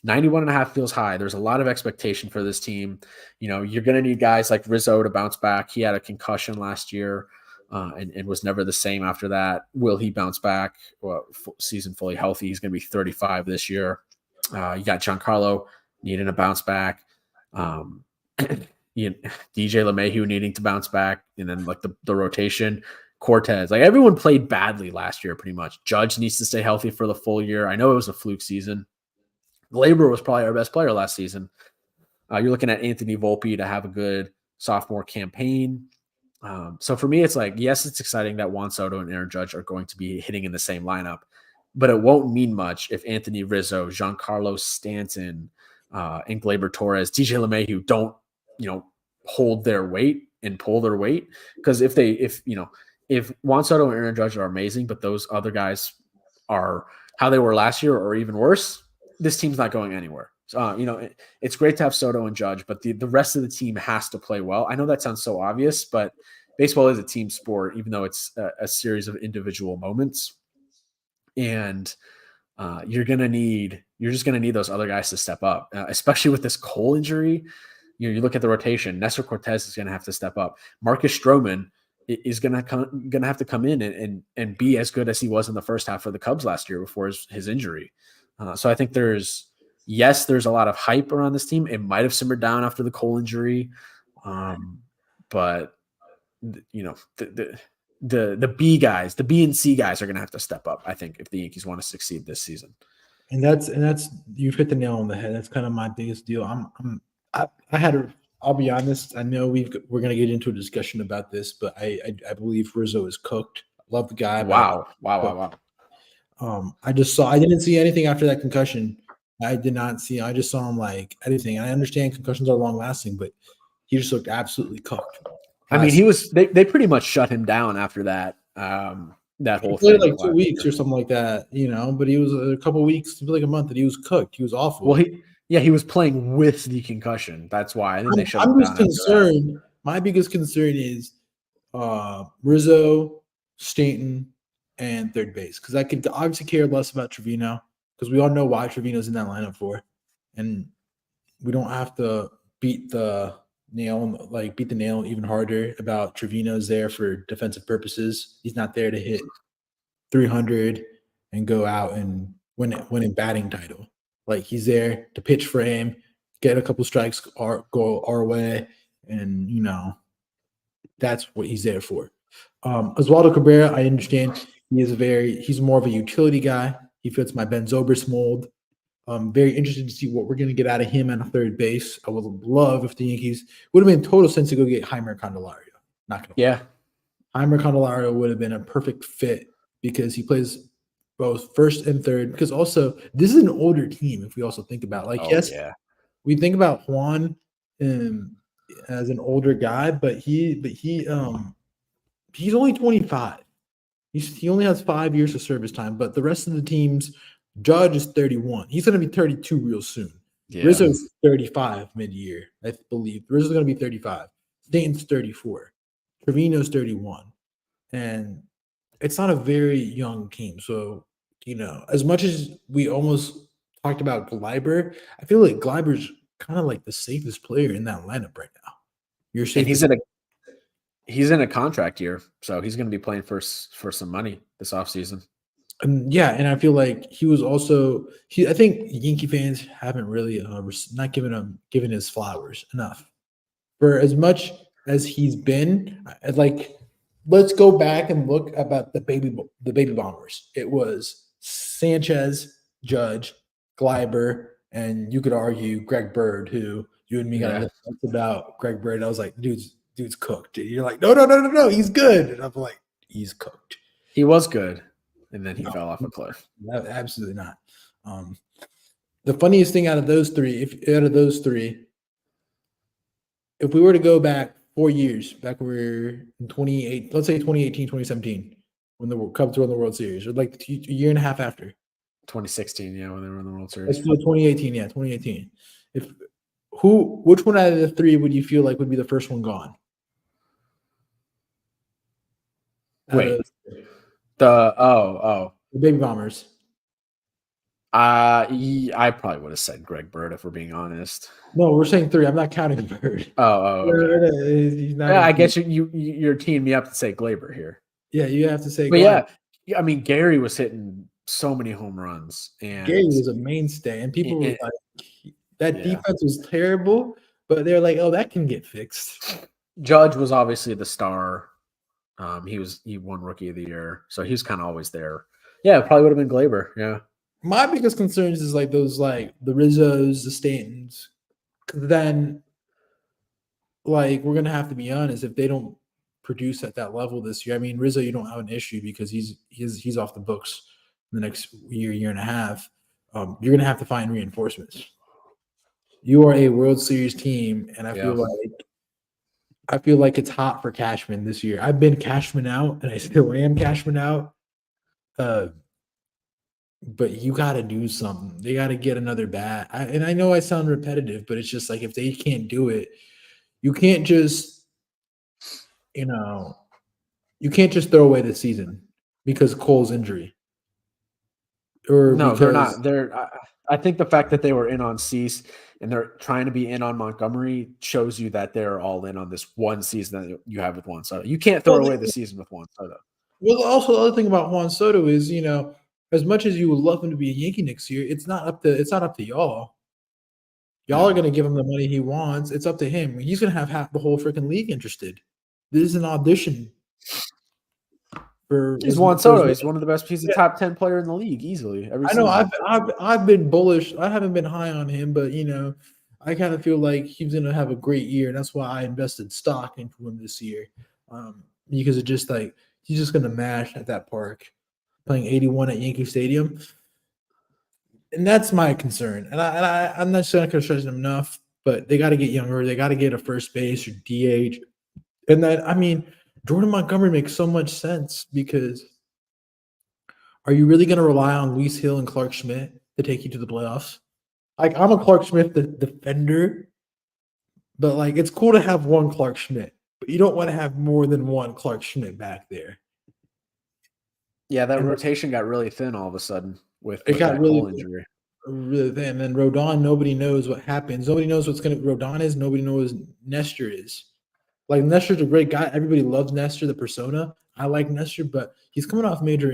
91.5 feels high. There's a lot of expectation for this team. You're going to need guys like Rizzo to bounce back. He had a concussion last year and was never the same after that. Will he bounce back? Well, season fully healthy. He's going to be 35 this year. You got Giancarlo needing a bounce back. DJ LeMahieu needing to bounce back, and then like the rotation, Cortez, like everyone played badly last year pretty much. Judge needs to stay healthy for the full year. I know it was a fluke season. Gleyber was probably our best player last season. You're looking at Anthony Volpe to have a good sophomore campaign. So for me, it's like, yes, it's exciting that Juan Soto and Aaron Judge are going to be hitting in the same lineup, but it won't mean much if Anthony Rizzo, Giancarlo Stanton, and Gleyber Torres, DJ LeMahieu don't, hold their weight and pull their weight. Because if Juan Soto and Aaron Judge are amazing, but those other guys are how they were last year or even worse, this team's not going anywhere. So, it's great to have Soto and Judge, but the rest of the team has to play well. I know that sounds so obvious, but baseball is a team sport, even though it's a series of individual moments. And you're just going to need those other guys to step up, especially with this Cole injury. You look at the rotation. Nestor Cortez is going to have to step up. Marcus Stroman is going to have to come in and be as good as he was in the first half for the Cubs last year before his injury. So I think there's a lot of hype around this team. It might have simmered down after the Cole injury, but the B guys, the B and C guys are going to have to step up, I think, if the Yankees want to succeed this season. And that's you've hit the nail on the head. That's kind of my biggest deal. I'll be honest. I know we're going to get into a discussion about this, but I believe Rizzo is cooked. Love the guy. Wow. I didn't see anything after that concussion. I just saw him like anything. I understand concussions are long lasting, but he just looked absolutely cooked. I mean, they pretty much shut him down after that. That whole thing, like 2 weeks or something like that, but he was a couple weeks, like a month, and he was cooked. He was awful. Well, Yeah, he was playing with the concussion. That's why. And then they shut him I'm down just after that. concerned. My biggest concern is Rizzo, Stanton, and third base. Because I could obviously care less about Trevino because we all know why Trevino's in that lineup for. And we don't have to beat the nail even harder about Trevino's there for defensive purposes. He's not there to hit 300 and go out and win a batting title. Like he's there to pitch for him, get a couple strikes, go our way, and that's what he's there for. Oswaldo Cabrera, I understand he's more of a utility guy. He fits my Ben Zobrist mold. I'm very interested to see what we're going to get out of him at a third base. I would love if the Yankees would have made total sense to go get Heimer Candelario. Not going to. Yeah. Heimer Candelario would have been a perfect fit because he plays both first and third. Because also, this is an older team. If we also think about we think about Juan as an older guy, but he's only 25. He only has 5 years of service time, but the rest of the teams, Judge is 31. He's going to be 32 real soon. Yeah. Rizzo's 35 mid-year, I believe. Rizzo's going to be 35. Stanton's 34. Trevino's 31. And it's not a very young team. So, as much as we almost talked about Gleiber, I feel like Gleiber's kind of like the safest player in that lineup right now. He's in a contract year, so he's going to be playing for some money this offseason. And I feel like he was also I think Yankee fans haven't really not given his flowers enough for as much as he's been. Let's go back and look about the baby bombers. It was Sanchez, Judge, Gleiber, and you could argue Greg Bird, who you and me got about Greg Bird. I was like, dude's cooked. And you're like, no, he's good. And I'm like, he's cooked. He was good. And then he fell off a cliff. Absolutely not. The funniest thing out of those three, if we were to go back 4 years, back when we were in 2018, let's say 2018, 2017, when the Cubs won the World Series, or like a year and a half after. 2016, when they were in the World Series. It's 2018, 2018. Which one out of the three would you feel like would be the first one gone? Wait. The baby bombers. I probably would have said Greg Bird if we're being honest. No, we're saying three. I'm not counting Bird. Okay. I guess you're teeing me up to say Gleyber here. Yeah, you have to say. But I mean Gary was hitting so many home runs, and Gary was a mainstay, and people were like, that defense was terrible, but they're like, oh, that can get fixed. Judge was obviously the star. He won Rookie of the Year, so he was kind of always there. Yeah, it probably would have been Gleyber. Yeah. My biggest concerns is like those, like the Rizzos, the Stantons. Then, like, we're gonna have to be honest. If they don't produce at that level this year, I mean, Rizzo, you don't have an issue because he's off the books in the next year and a half. You're gonna have to find reinforcements. You are a World Series team, and I feel like it's hot for Cashman this year. I've been Cashman out, and I still am Cashman out. But you got to do something. They got to get another bat. And I know I sound repetitive, but it's just like if they can't do it, you can't just, you can't just throw away the season because of Cole's injury. They're not. I think the fact that they were in on Cease and they're trying to be in on Montgomery shows you that they're all in on this one season that you have with Juan Soto. You can't throw away the season with Juan Soto. Well, also the other thing about Juan Soto is, as much as you would love him to be a Yankee next year, it's not up to y'all. Y'all are going to give him the money he wants. It's up to him. He's going to have half the whole freaking league interested. This is an audition. He's Juan Soto. He's one of the best. He's a top 10 player in the league easily. I know. I've been bullish. I haven't been high on him, but I kind of feel like he's going to have a great year, and that's why I invested stock into him this year. Because it's just like he's just going to mash at that park, playing 81 at Yankee Stadium, and that's my concern. And I'm not going to stress him enough, but they got to get younger. They got to get a first base or DH, and then Jordan Montgomery makes so much sense because are you really going to rely on Luis Hill and Clark Schmidt to take you to the playoffs? Like I'm a Clark Smith defender, but like it's cool to have one Clark Schmidt, but you don't want to have more than one Clark Schmidt back there. Yeah, that And rotation got really thin all of a sudden with it got that really Cole injury. really thin. And then Rodon, nobody knows what happens. Nobody knows what's gonna Rodon is. Nobody knows Nestor is. Like Nestor's a great guy. Everybody loves Nestor, the persona. I like Nestor, but he's coming off major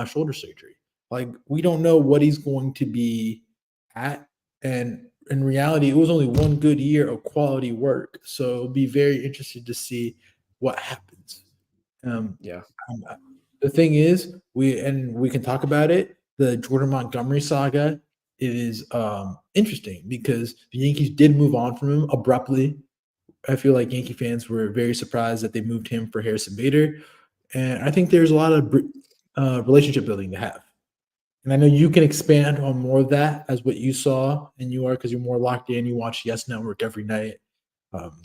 shoulder surgery. Like we don't know what he's going to be at, and in reality, it was only one good year of quality work. So it'll be very interesting to see what happens. Yeah. The thing is, we can talk about it. The Jordan Montgomery saga is interesting because the Yankees did move on from him abruptly. I feel like Yankee fans were very surprised that they moved him for Harrison Bader, and I think there's a lot of relationship building to have. And I know you can expand on more of that as what you saw, and you are because you're more locked in. You watch Yes Network every night. Um,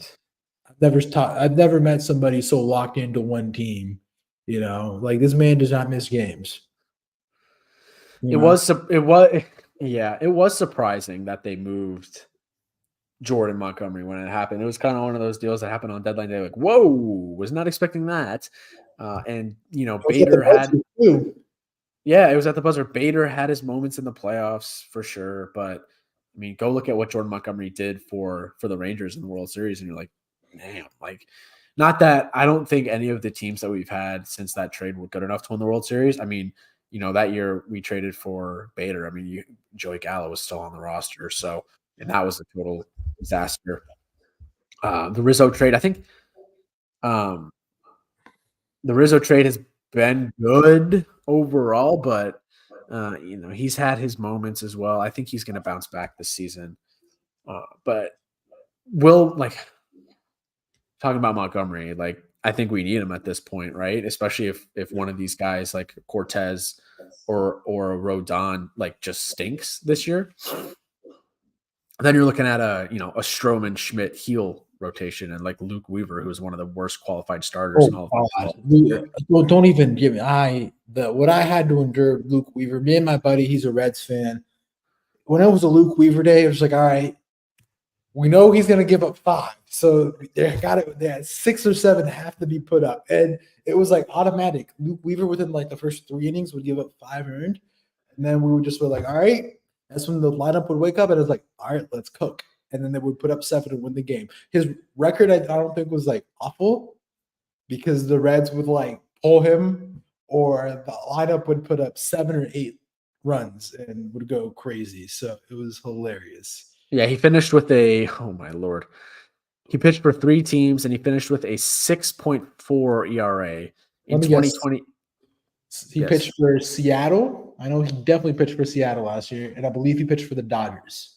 I've never met somebody so locked into one team. You know, like this man does not miss games. You know, yeah, it was surprising that they moved Jordan Montgomery when it happened. It was kind of one of those deals that happened on deadline day. Like, whoa, was not expecting that. And Bader had, yeah, it was at the buzzer. Bader had his moments in the playoffs for sure, but I mean, go look at what Jordan Montgomery did for the Rangers in the World Series, and you're like, damn, like, not that I don't think any of the teams that we've had since that trade were good enough to win the World Series. I mean, that year we traded for Bader. I mean, Joey Gallo was still on the roster, so and that was a total disaster. The Rizzo trade, I think, um, the Rizzo trade has been good overall, but he's had his moments as well. I think he's going to bounce back this season. But will talking about Montgomery, like I think we need him at this point, right? Especially if one of these guys like Cortez or Rodon like just stinks this year. Then you're looking at a Stroman, Schmidt, Heel rotation, and like Luke Weaver, who was one of the worst qualified starters in all of baseball. Well, don't even give me what I had to endure. Luke Weaver, me and my buddy, he's a Reds fan. When it was a Luke Weaver day, it was like, all right, we know he's going to give up 5, so they had 6 or 7 have to be put up, and it was like automatic. Luke Weaver within like the first 3 innings would give up 5 earned, and then we would just be like, all right. That's when the lineup would wake up and it's like, all right, let's cook. And then they would put up 7 and win the game. His record, I don't think was like awful because the Reds would like pull him or the lineup would put up 7 or 8 runs and would go crazy. So it was hilarious. Yeah, he finished with oh my Lord. He pitched for 3 teams and he finished with a 6.4 ERA in 2020. He pitched for Seattle. I know he definitely pitched for Seattle last year, and I believe he pitched for the Dodgers.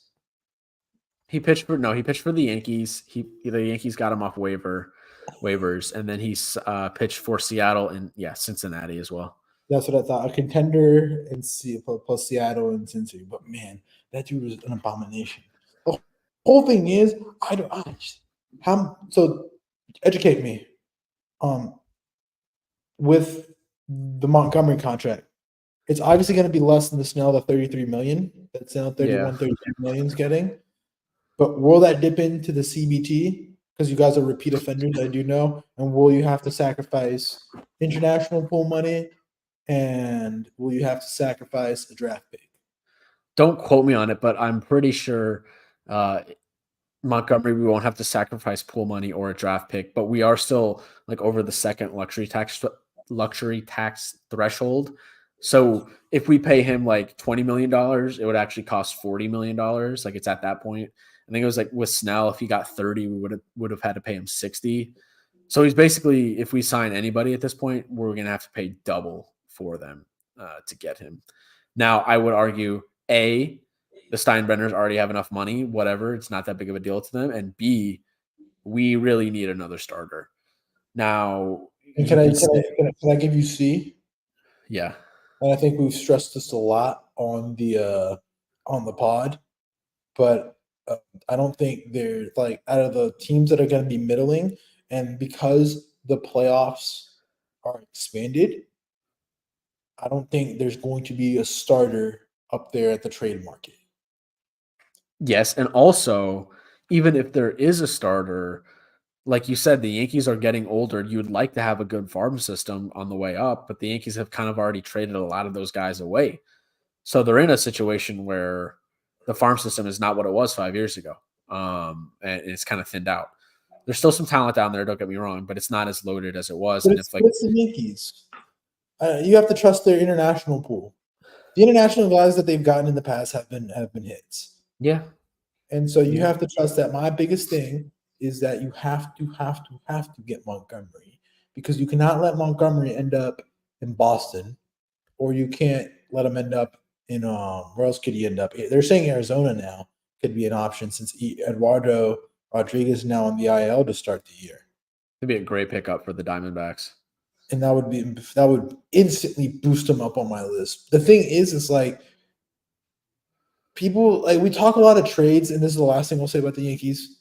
He pitched for the Yankees. The Yankees got him off waivers, and then he's pitched for Seattle and Cincinnati as well. That's what I thought. A contender and plus Seattle and Cincinnati. But man, that dude was an abomination. The whole thing is, so educate me. With the Montgomery contract, it's obviously going to be less than the Snell, the 33 million that Snell 32 million is getting. But will that dip into the CBT? Because you guys are repeat offenders, I do know. And will you have to sacrifice international pool money? And will you have to sacrifice a draft pick? Don't quote me on it, but I'm pretty sure Montgomery, we won't have to sacrifice pool money or a draft pick, but we are still like over the second luxury tax threshold. So if we pay him like $20 million, it would actually cost $40 million. Like it's at that point. I think it was like with Snell, if he got 30, we would have had to pay him 60. So he's basically, if we sign anybody at this point, we're going to have to pay double for them to get him. Now, I would argue, A, the Steinbrenners already have enough money, whatever. It's not that big of a deal to them. And B, we really need another starter. Now, can I give you C? Yeah. And I think we've stressed this a lot on the pod, but I don't think they're like out of the teams that are going to be middling, and because the playoffs are expanded, I don't think there's going to be a starter up there at the trade market. Yes, and also, even if there is a starter, like you said, the Yankees are getting older. You would like to have a good farm system on the way up, but the Yankees have kind of already traded a lot of those guys away. So they're in a situation where the farm system is not what it was 5 years ago. And it's kind of thinned out. There's still some talent down there, don't get me wrong, but it's not as loaded as it was. But And it's, if like, but it's the Yankees. You have to trust their international pool. The international guys that they've gotten in the past have been hits. yeah, And so you yeah, have to trust that. My biggest thing is that you have to get Montgomery, because you cannot let Montgomery end up in Boston, or you can't let him end up in where else could he end up? They're saying Arizona now could be an option, since Eduardo Rodriguez is now on the IL to start the year. it'd be a great pickup for the Diamondbacks. And that would instantly boost him up on my list. The thing is like, people, like, we talk a lot of trades, and this is the last thing I'll say about the Yankees.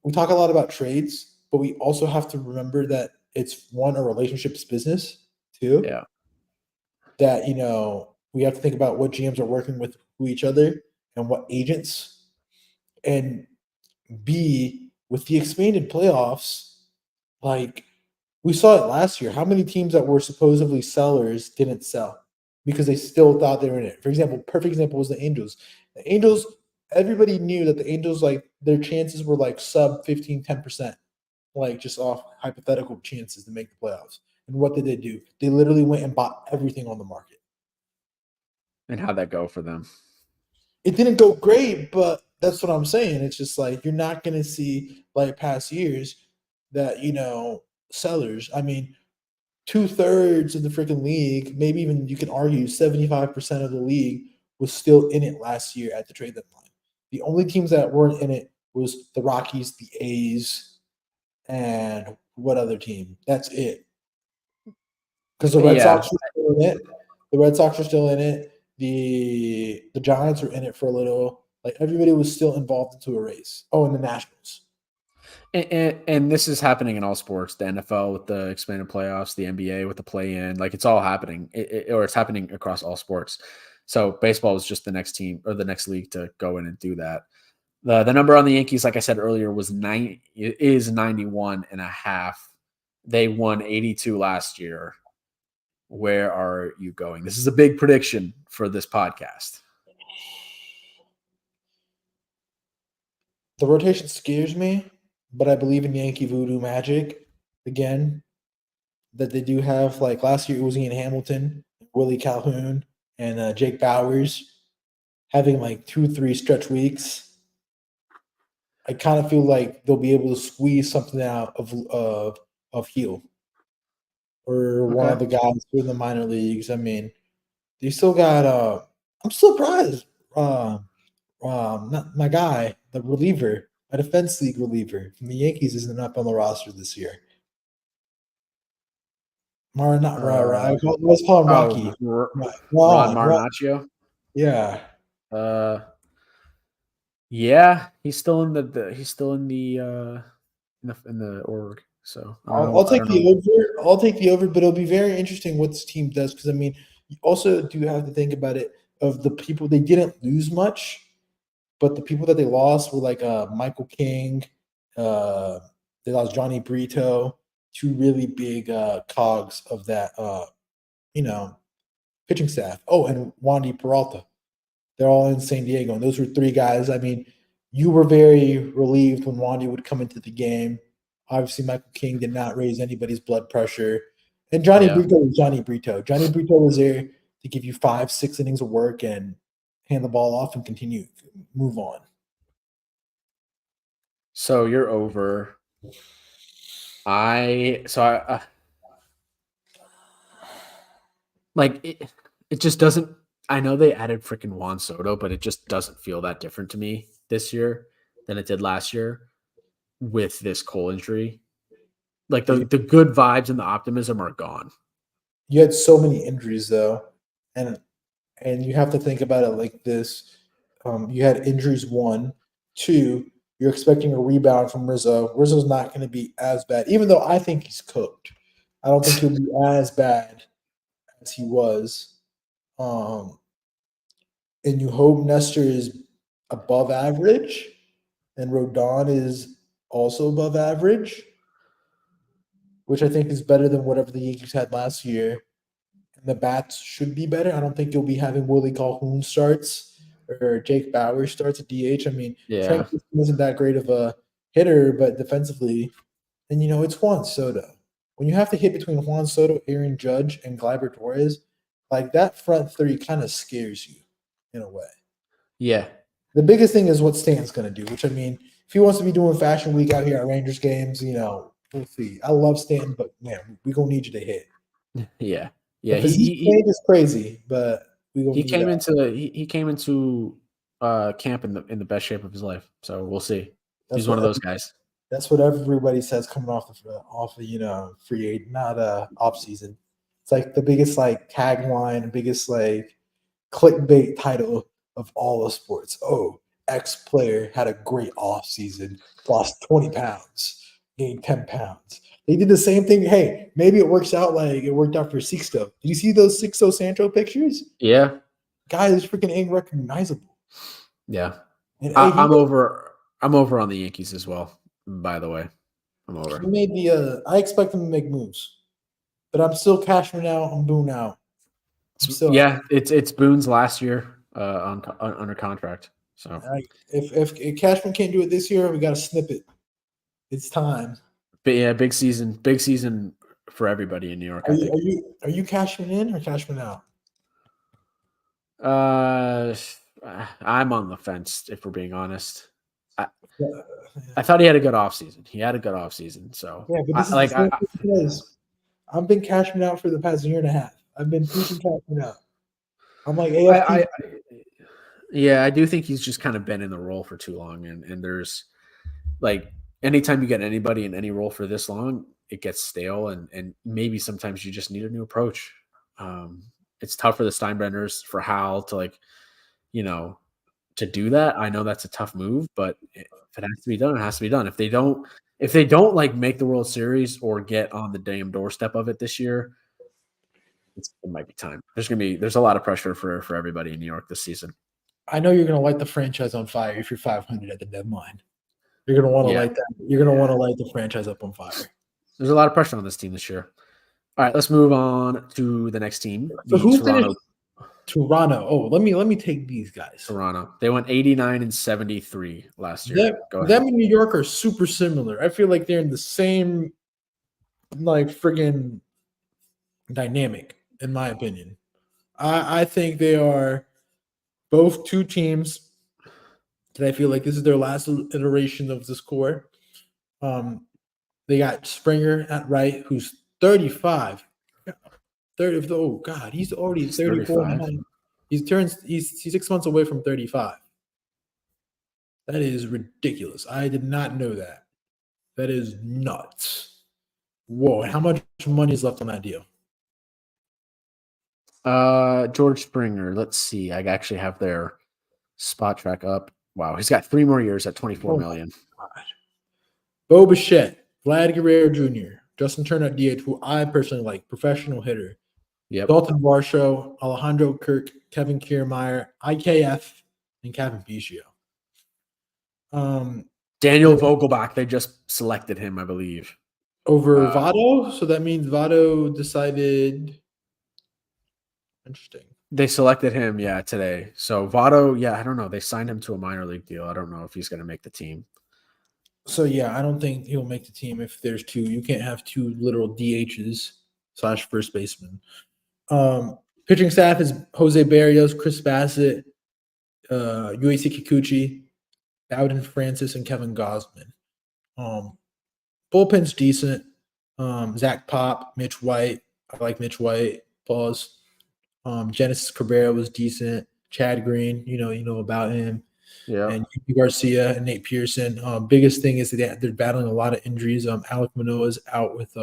We talk a lot about trades, but we also have to remember that it's, one, a relationships business. Two, Yeah. that we have to think about what GMs are working with each other and what agents. And B, with the expanded playoffs, like, we saw it last year. How many teams that were supposedly sellers didn't sell because they still thought they were in it? For example, perfect example was the Angels. The Angels, everybody knew that the Angels, like, their chances were like sub 15-10%, like, just off hypothetical chances to make the playoffs. And what did they do? They literally went and bought everything on the market. And how'd that go for them? It didn't go great, but that's what I'm saying. It's just like, you're not going to see, like past years, that, sellers. I mean, 2/3 of the freaking league, maybe even you can argue 75% of the league, was still in it last year at the trade deadline. The only teams that weren't in it was the Rockies, the A's, and what other team? That's it. Because the Red Yeah. Sox are still in it. The Red Sox are still in it. The Giants are in it for a little. Like, everybody was still involved into a race. Oh, and the Nationals. And this is happening in all sports, the NFL with the expanded playoffs, the NBA with the play in, like, it's all happening, or it's happening across all sports. So baseball is just the next team or the next league to go in and do that. The number on the Yankees, like I said earlier, is 91.5. They won 82 last year. Where are you going? This is a big prediction for this podcast. The rotation scares me, but I believe in Yankee voodoo magic again. That they do have, like last year, it was Ian Hamilton, Willie Calhoun, and Jake Bowers having like 2-3 stretch weeks. I kind of feel like they'll be able to squeeze something out of Heel, or one Okay. of the guys in the minor leagues. I mean, they still got. I'm surprised. Not my guy, the reliever, a defense league reliever from the Yankees, isn't up on the roster this year. Not let's call him Rocky. Ron Ron. Marinaccio. Yeah. Uh, yeah, he's still in he's still in the org. So I'll I take don't the know. over. I'll take the over, but it'll be very interesting what this team does, because I mean, you also do have to think about it, of the people they didn't lose much, but the people that they lost were like Michael King. They lost Johnny Brito, two really big cogs of that you know pitching staff. Oh, and Wandy Peralta. They're all in San Diego, and those were three guys. I mean, you were very relieved when Wandy would come into the game. Obviously, Michael King did not raise anybody's blood pressure. And Johnny Yeah. Brito was Johnny Brito. Johnny Brito was there to give you 5-6 innings of work and hand the ball off and continue, move on. So you're over. Like it just doesn't. I know they added freaking Juan Soto, but it just doesn't feel that different to me this year than it did last year with this Cole injury. Like the good vibes and the optimism are gone. You had so many injuries though, and you have to think about it like this. You had injuries, one, two. You're expecting a rebound from Rizzo. Rizzo's not going to be as bad, even though I think he's cooked. I don't think he'll be as bad as he was. And you hope Nestor is above average, and Rodon is also above average, which I think is better than whatever the Yankees had last year. And the bats should be better. I don't think you'll be having Willie Calhoun starts or Jake Bauer starts at DH. I mean, Yeah. Trent wasn't that great of a hitter, but defensively, and it's Juan Soto. When you have to hit between Juan Soto, Aaron Judge, and Gleyber Torres, like that front three kind of scares you in a way. Yeah. The biggest thing is what Stan's going to do, which I mean, if he wants to be doing Fashion Week out here at Rangers games, we'll see. I love Stanton, but man, we're going to need you to hit. Yeah. Yeah. The physique trade is crazy, but he came into camp in the best shape of his life. So we'll see. He's one of those guys. That's what everybody says coming off the free agent, not off season. It's like the biggest tagline, the biggest clickbait title of all of sports. Oh, X player had a great off season, lost 20 pounds, gained 10 pounds. They did the same thing. Hey, maybe it works out like it worked out for Sixto. Did you see those Sixto Sancho pictures? Yeah. Guy is freaking unrecognizable. Yeah. And I'm over on the Yankees as well, by the way. I'm over. I expect them to make moves. But I'm still cashing out on Boone out. It's Boone's last year under contract. So if Cashman can't do it this year, we got to snip it. It's time. But yeah, big season for everybody in New York. Are you cashing in or cashing out? I'm on the fence if we're being honest. I thought he had a good offseason. So yeah, but I've been cashing out for the past year and a half. I've been pushing cashing out. I'm like AFC. I do think he's just kind of been in the role for too long, and there's anytime you get anybody in any role for this long, it gets stale, and maybe sometimes you just need a new approach. It's tough for the Steinbrenners, for Hal to to do that. I know that's a tough move, but if it has to be done, it has to be done. If they don't make the World Series or get on the damn doorstep of it this year, it might be time. There's a lot of pressure for everybody in New York this season. I know you're going to light the franchise on fire if you're 500 at the deadline. You're going to want to light that. You're going to want to light the franchise up on fire. There's a lot of pressure on this team this year. All right, let's move on to the next team. So who's Toronto? Oh, let me take these guys. Toronto. They went 89-73 last year. Them and New York are super similar. I feel like they're in the same friggin' dynamic, in my opinion. I think they are both two teams that I feel like this is their last iteration of this core. They got Springer at right, who's 35. 30. Oh God, he's already 34. He's 6 months away from 35. That is ridiculous. I did not know that. That is nuts. Whoa, how much money is left on that deal? George Springer. Let's see. I actually have their spot track up. Wow, he's got 3 more years at $24 million. Bo Bichette, Vlad Guerrero Jr., Justin Turner at DH, who I personally like, professional hitter. Yep. Dalton Varsho, Alejandro Kirk, Kevin Kiermaier, IKF, and Kevin Biggio. Daniel Vogelbach, they just selected him, I believe. Over Votto? So that means Votto decided. Interesting. They selected him, today. So Votto, I don't know. They signed him to a minor league deal. I don't know if he's going to make the team. So, I don't think he'll make the team if there's two. You can't have two literal DHs / first baseman. Pitching staff is Jose Barrios, Chris Bassett, UAC Kikuchi, Bowden Francis, and Kevin Gosman. Bullpen's decent. Zach Pop, Mitch White. I like Mitch White. Pause. Genesis Cabrera was decent. Chad Green, you know about him. Yeah. And Garcia and Nate Pearson. Biggest thing is that they're battling a lot of injuries. Alek Manoah is out with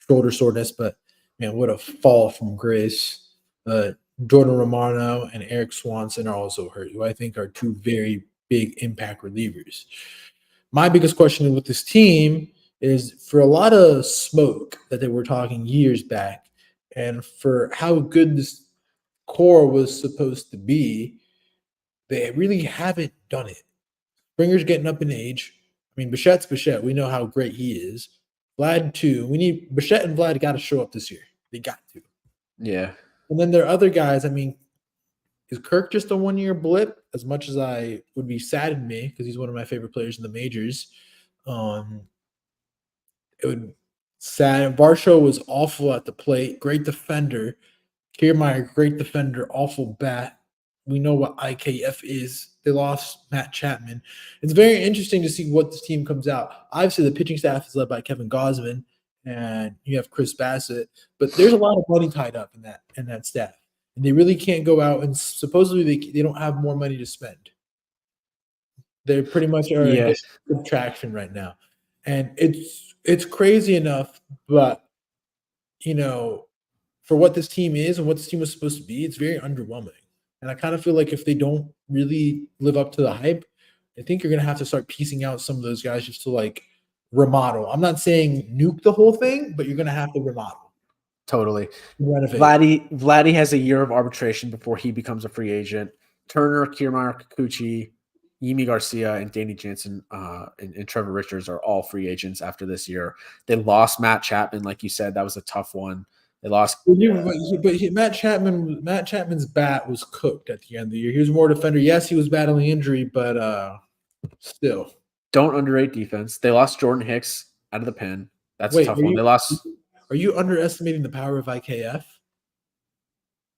shoulder soreness, but man, what a fall from grace. Jordan Romano and Eric Swanson are also hurt, who I think are two very big impact relievers. My biggest question with this team is, for a lot of smoke that they were talking years back, and for how good this core was supposed to be, They really haven't done it. Springer's getting up in age. I mean, Bichette's Bichette. We know how great he is. Vlad too. We need Bichette and Vlad got to show up this year. They got to. Yeah. And then there are other guys. I mean, is Kirk just a 1 year blip? As much as I would be saddened me because he's one of my favorite players in the majors. It would sad. Varsho was awful at the plate. Great defender. Kiermaier, great defender. Awful bat. We know what IKF is. They lost Matt Chapman. It's very interesting to see what this team comes out. Obviously, the pitching staff is led by Kevin Gausman, and you have Chris Bassett. But there's a lot of money tied up in that staff, and they really can't go out and supposedly they don't have more money to spend. They pretty much are in subtraction right now, and it's crazy enough. But for what this team is and what this team was supposed to be, it's very underwhelming. And I kind of feel like if they don't really live up to the hype, I think you're going to have to start piecing out some of those guys just to remodel. I'm not saying nuke the whole thing, but you're going to have to remodel. Totally. Renovate. Vladdy has a year of arbitration before he becomes a free agent. Turner, Kiermaier, Kikuchi, Yimi Garcia, and Danny Jansen and Trevor Richards are all free agents after this year. They lost Matt Chapman, like you said. That was a tough one. They lost. Matt Chapman's bat was cooked at the end of the year. He was more defender. Yes, he was battling injury, but still. Don't underrate defense. They lost Jordan Hicks out of the pen. That's a tough one. They lost. Are you underestimating the power of IKF?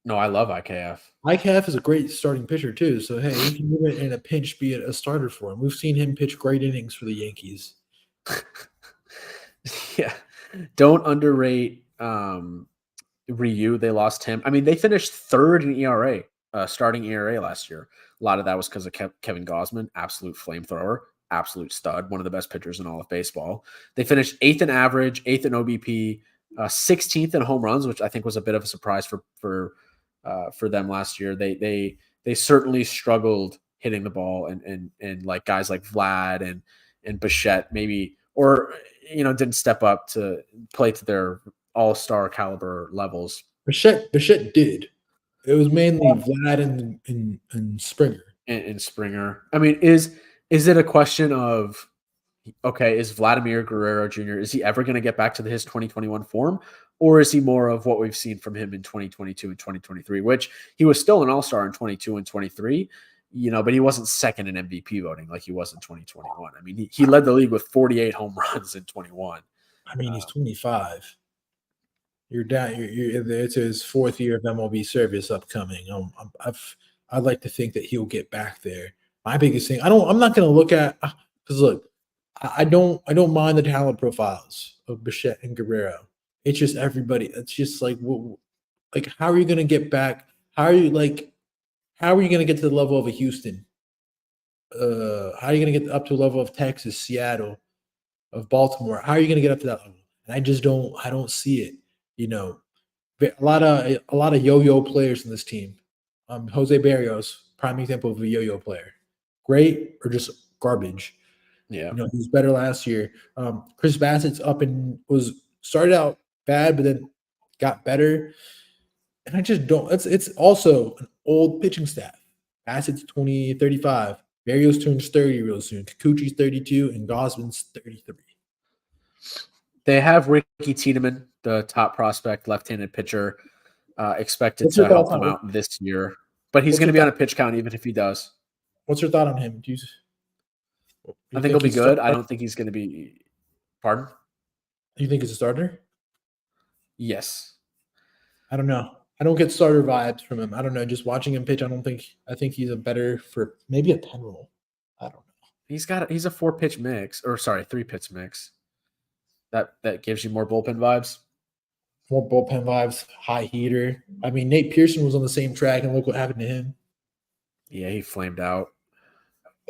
No, I love IKF. IKF is a great starting pitcher too. So hey, you can even in a pinch be a starter for him. We've seen him pitch great innings for the Yankees. Yeah, don't underrate Ryu. They lost him. I mean, they finished third in ERA, starting ERA last year. A lot of that was because of Kevin Gausman, absolute flamethrower, absolute stud, one of the best pitchers in all of baseball. They finished 8th in average, 8th in OBP, 16th in home runs, which I think was a bit of a surprise for them last year. They certainly struggled hitting the ball and like guys like Vlad and Bichette maybe, or didn't step up to play to their all-star caliber levels. Bichette did. It was mainly Vlad and Springer. And Springer. I mean, is it a question of, okay, is Vladimir Guerrero Jr., is he ever going to get back to his 2021 form? Or is he more of what we've seen from him in 2022 and 2023, which he was still an all-star in 22 and 23, but he wasn't second in MVP voting like he was in 2021. I mean, he led the league with 48 home runs in 21. I mean, he's 25. You're down. It's his 4th year of MLB service upcoming. I'd like to think that he'll get back there. My biggest thing, I'm not going to look at, because look, I don't mind the talent profiles of Bichette and Guerrero. It's just everybody. It's just how are you going to get back? How are you going to get to the level of a Houston? How are you going to get up to a level of Texas, Seattle, of Baltimore? How are you going to get up to that level? And I don't see it. A lot of yo-yo players in this team. Jose Barrios, prime example of a yo-yo player. Great or just garbage. Yeah. He was better last year. Chris Bassett's up and started out bad, but then got better. And I just don't. It's also an old pitching staff. Bassett's 35. Barrios turns 30 real soon. Kikuchi's 32, and Gausman's 33. They have Ricky Tiedemann, the top prospect, left-handed pitcher, expected to help them out this year. But he's going to be on a pitch count even if he does. What's your thought on him? I think he'll be good. I don't think he's going to be – pardon? You think he's a starter? Yes. I don't know. I don't get starter vibes from him. I don't know. Just watching him pitch, I think he's a better for maybe a 10 role. I don't know. He's a 4-pitch mix, or sorry, 3-pitch mix. That gives you more bullpen vibes. More bullpen vibes, high heater. I mean, Nate Pearson was on the same track, and look what happened to him. Yeah, he flamed out.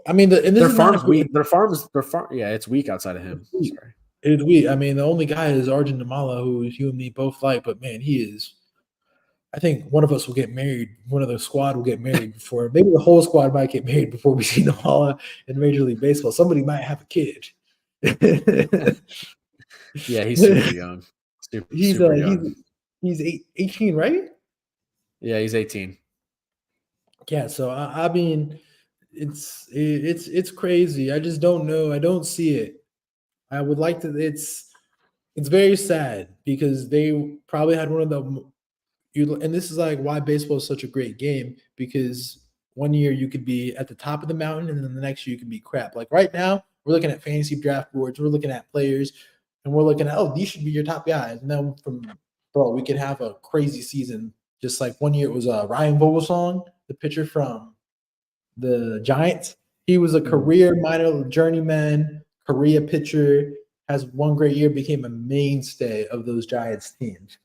I mean, their farm's weak. Yeah, it's weak outside of him. Sorry. It's weak. I mean, the only guy is Arjun Namala, who you and me both like, but man, he is. I think one of us will get married. One of the squad will get married before. Maybe the whole squad might get married before we see Namala in Major League Baseball. Somebody might have a kid. Yeah, he's super young. Super young. He's 18, right? Yeah, he's 18. Yeah, so I mean, it's crazy. I just don't know. I don't see it. I would like to. It's very sad because they probably had one of the and this is like why baseball is such a great game, because one year you could be at the top of the mountain and then the next year you could be crap. Like right now, we're looking at fantasy draft boards, we're looking at players, and we're looking at, oh, these should be your top guys. And then we could have a crazy season. Just like one year it was Ryan Vogelsong, the pitcher from the Giants. He was a career minor journeyman, career pitcher, has one great year, became a mainstay of those Giants teams.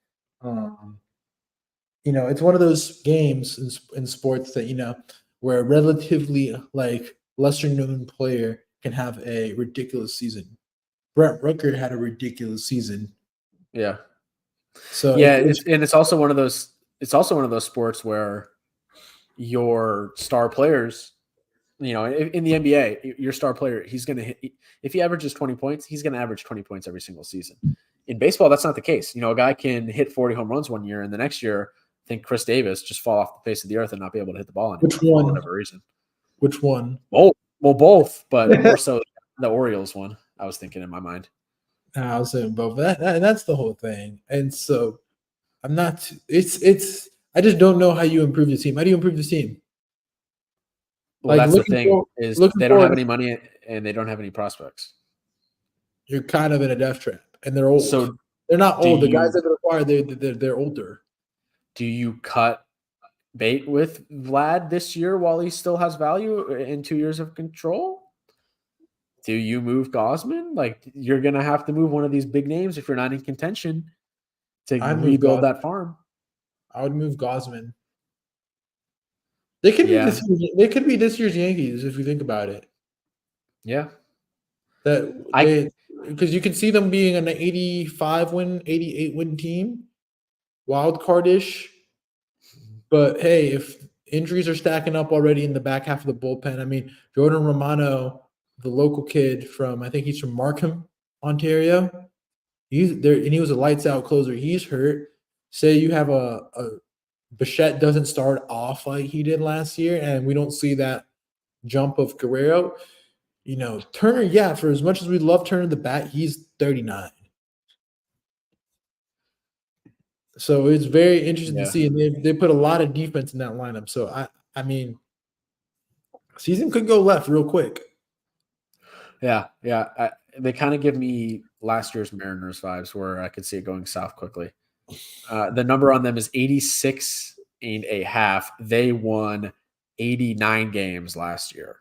It's one of those games in sports that, where a relatively like lesser known player can have a ridiculous season. Brent Rooker had a ridiculous season. Yeah. So yeah, it's also one of those. It's also one of those sports where your star players, in the NBA, your star player, he's going to hit. If he averages 20 points, he's going to average 20 points every single season. In baseball, that's not the case. A guy can hit 40 home runs one year, and the next year, I think Chris Davis just fall off the face of the earth and not be able to hit the ball anymore. Which one? For whatever reason. Which one? Well, both, but more so the Orioles one. I was thinking in my mind. I was saying both. That's the whole thing, and so I'm not. It's. I just don't know how you improve the team. How do you improve the team? Well, that's the thing is they don't have any money and they don't have any prospects. You're kind of in a death trap, and they're old. So they're not old. The guys that are acquired, they're older. Do you cut bait with Vlad this year while he still has value in 2 years of control? Do you move Gausman? Like, you're going to have to move one of these big names if you're not in contention to rebuild that farm. I would move Gausman. They could be this year's Yankees if you think about it. Yeah. Because you can see them being an 85 win, 88 win team. Wild card-ish. But hey, if injuries are stacking up already in the back half of the bullpen, I mean, Jordan Romano, the local kid I think he's from Markham, Ontario. He's there, and he was a lights out closer. He's hurt. Say you have a Bichette doesn't start off like he did last year, and we don't see that jump of Guerrero. Turner, for as much as we love Turner the bat, he's 39. So it's very interesting to see, and they put a lot of defense in that lineup. So I mean, season could go left real quick. Yeah. They kind of give me last year's Mariners vibes, where I could see it going south quickly. The number on them is 86.5. They won 89 games last year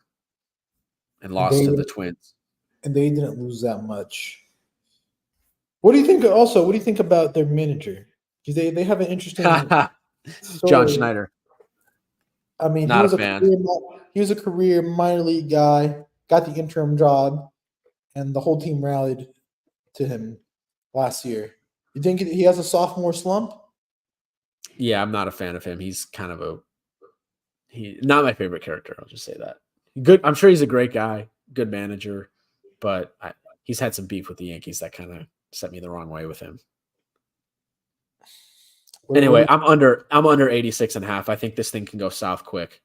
and lost to the Twins. And they didn't lose that much. What do you think? Also, what do you think about their manager? Because they have an interesting John Schneider. I mean, not a fan. He was a career minor league guy, got the interim job, and the whole team rallied to him last year. You think he has a sophomore slump? Yeah, I'm not a fan of him. He's kind of not my favorite character. I'll just say that. Good. I'm sure he's a great guy, good manager, but he's had some beef with the Yankees that kind of set me the wrong way with him. Anyway, I'm under 86.5. I think this thing can go south quick,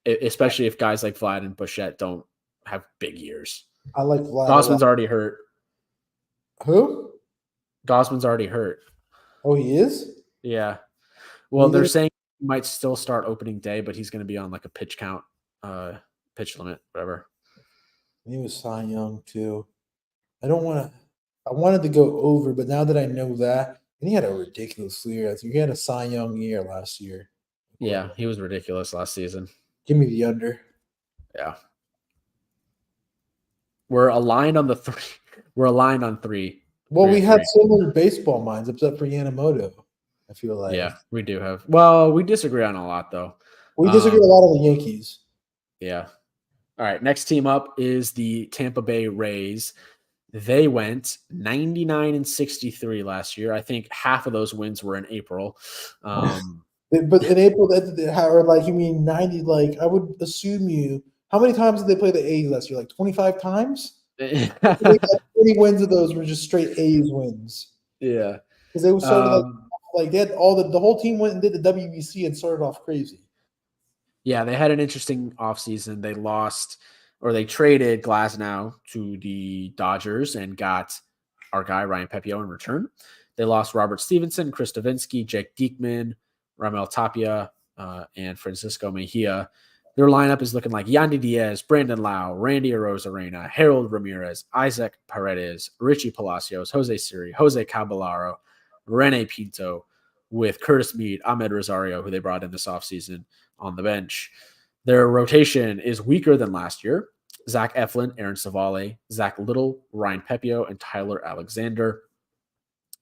especially if guys like Vlad and Bichette don't have big years. I like Vlad. Gausman's already hurt. Who? Gausman's already hurt. Oh, he is? Yeah. Well, they're saying he might still start opening day, but he's going to be on like a pitch count, pitch limit, whatever. He was Cy Young too. I wanted to go over, but now that I know that, and he had a ridiculous year. I think he had a Cy Young year last year. Yeah, he was ridiculous last season. Give me the under. Yeah. We're aligned on three. Well, we had similar baseball minds, except for Yamamoto, I feel like. Yeah, we do have. Well, we disagree on a lot, though. We disagree a lot on the Yankees. Yeah. All right, next team up is the Tampa Bay Rays. They went 99-63 last year. I think half of those wins were in April. But in April, you mean 90? Like, I would assume how many times did they play the A's last year? Like 25 times? 20 wins of those were just straight A's wins. Yeah. Because they started they had the whole team went and did the WBC and started off crazy. Yeah, they had an interesting offseason. They lost or they traded Glasnow to the Dodgers and got our guy Ryan Pepio in return. They lost Robert Stevenson, Chris Davinsky, Jake Diekman, Ramel Tapia, and Francisco Mejia. Their lineup is looking like Yandy Diaz, Brandon Lau, Randy Arozarena, Harold Ramirez, Isaac Paredes, Richie Palacios, Jose Siri, Jose Caballero, Rene Pinto, with Curtis Mead, Ahmed Rosario, who they brought in this offseason, on the bench. Their rotation is weaker than last year. Zach Eflin, Aaron Savale, Zach Little, Ryan Pepio, and Tyler Alexander.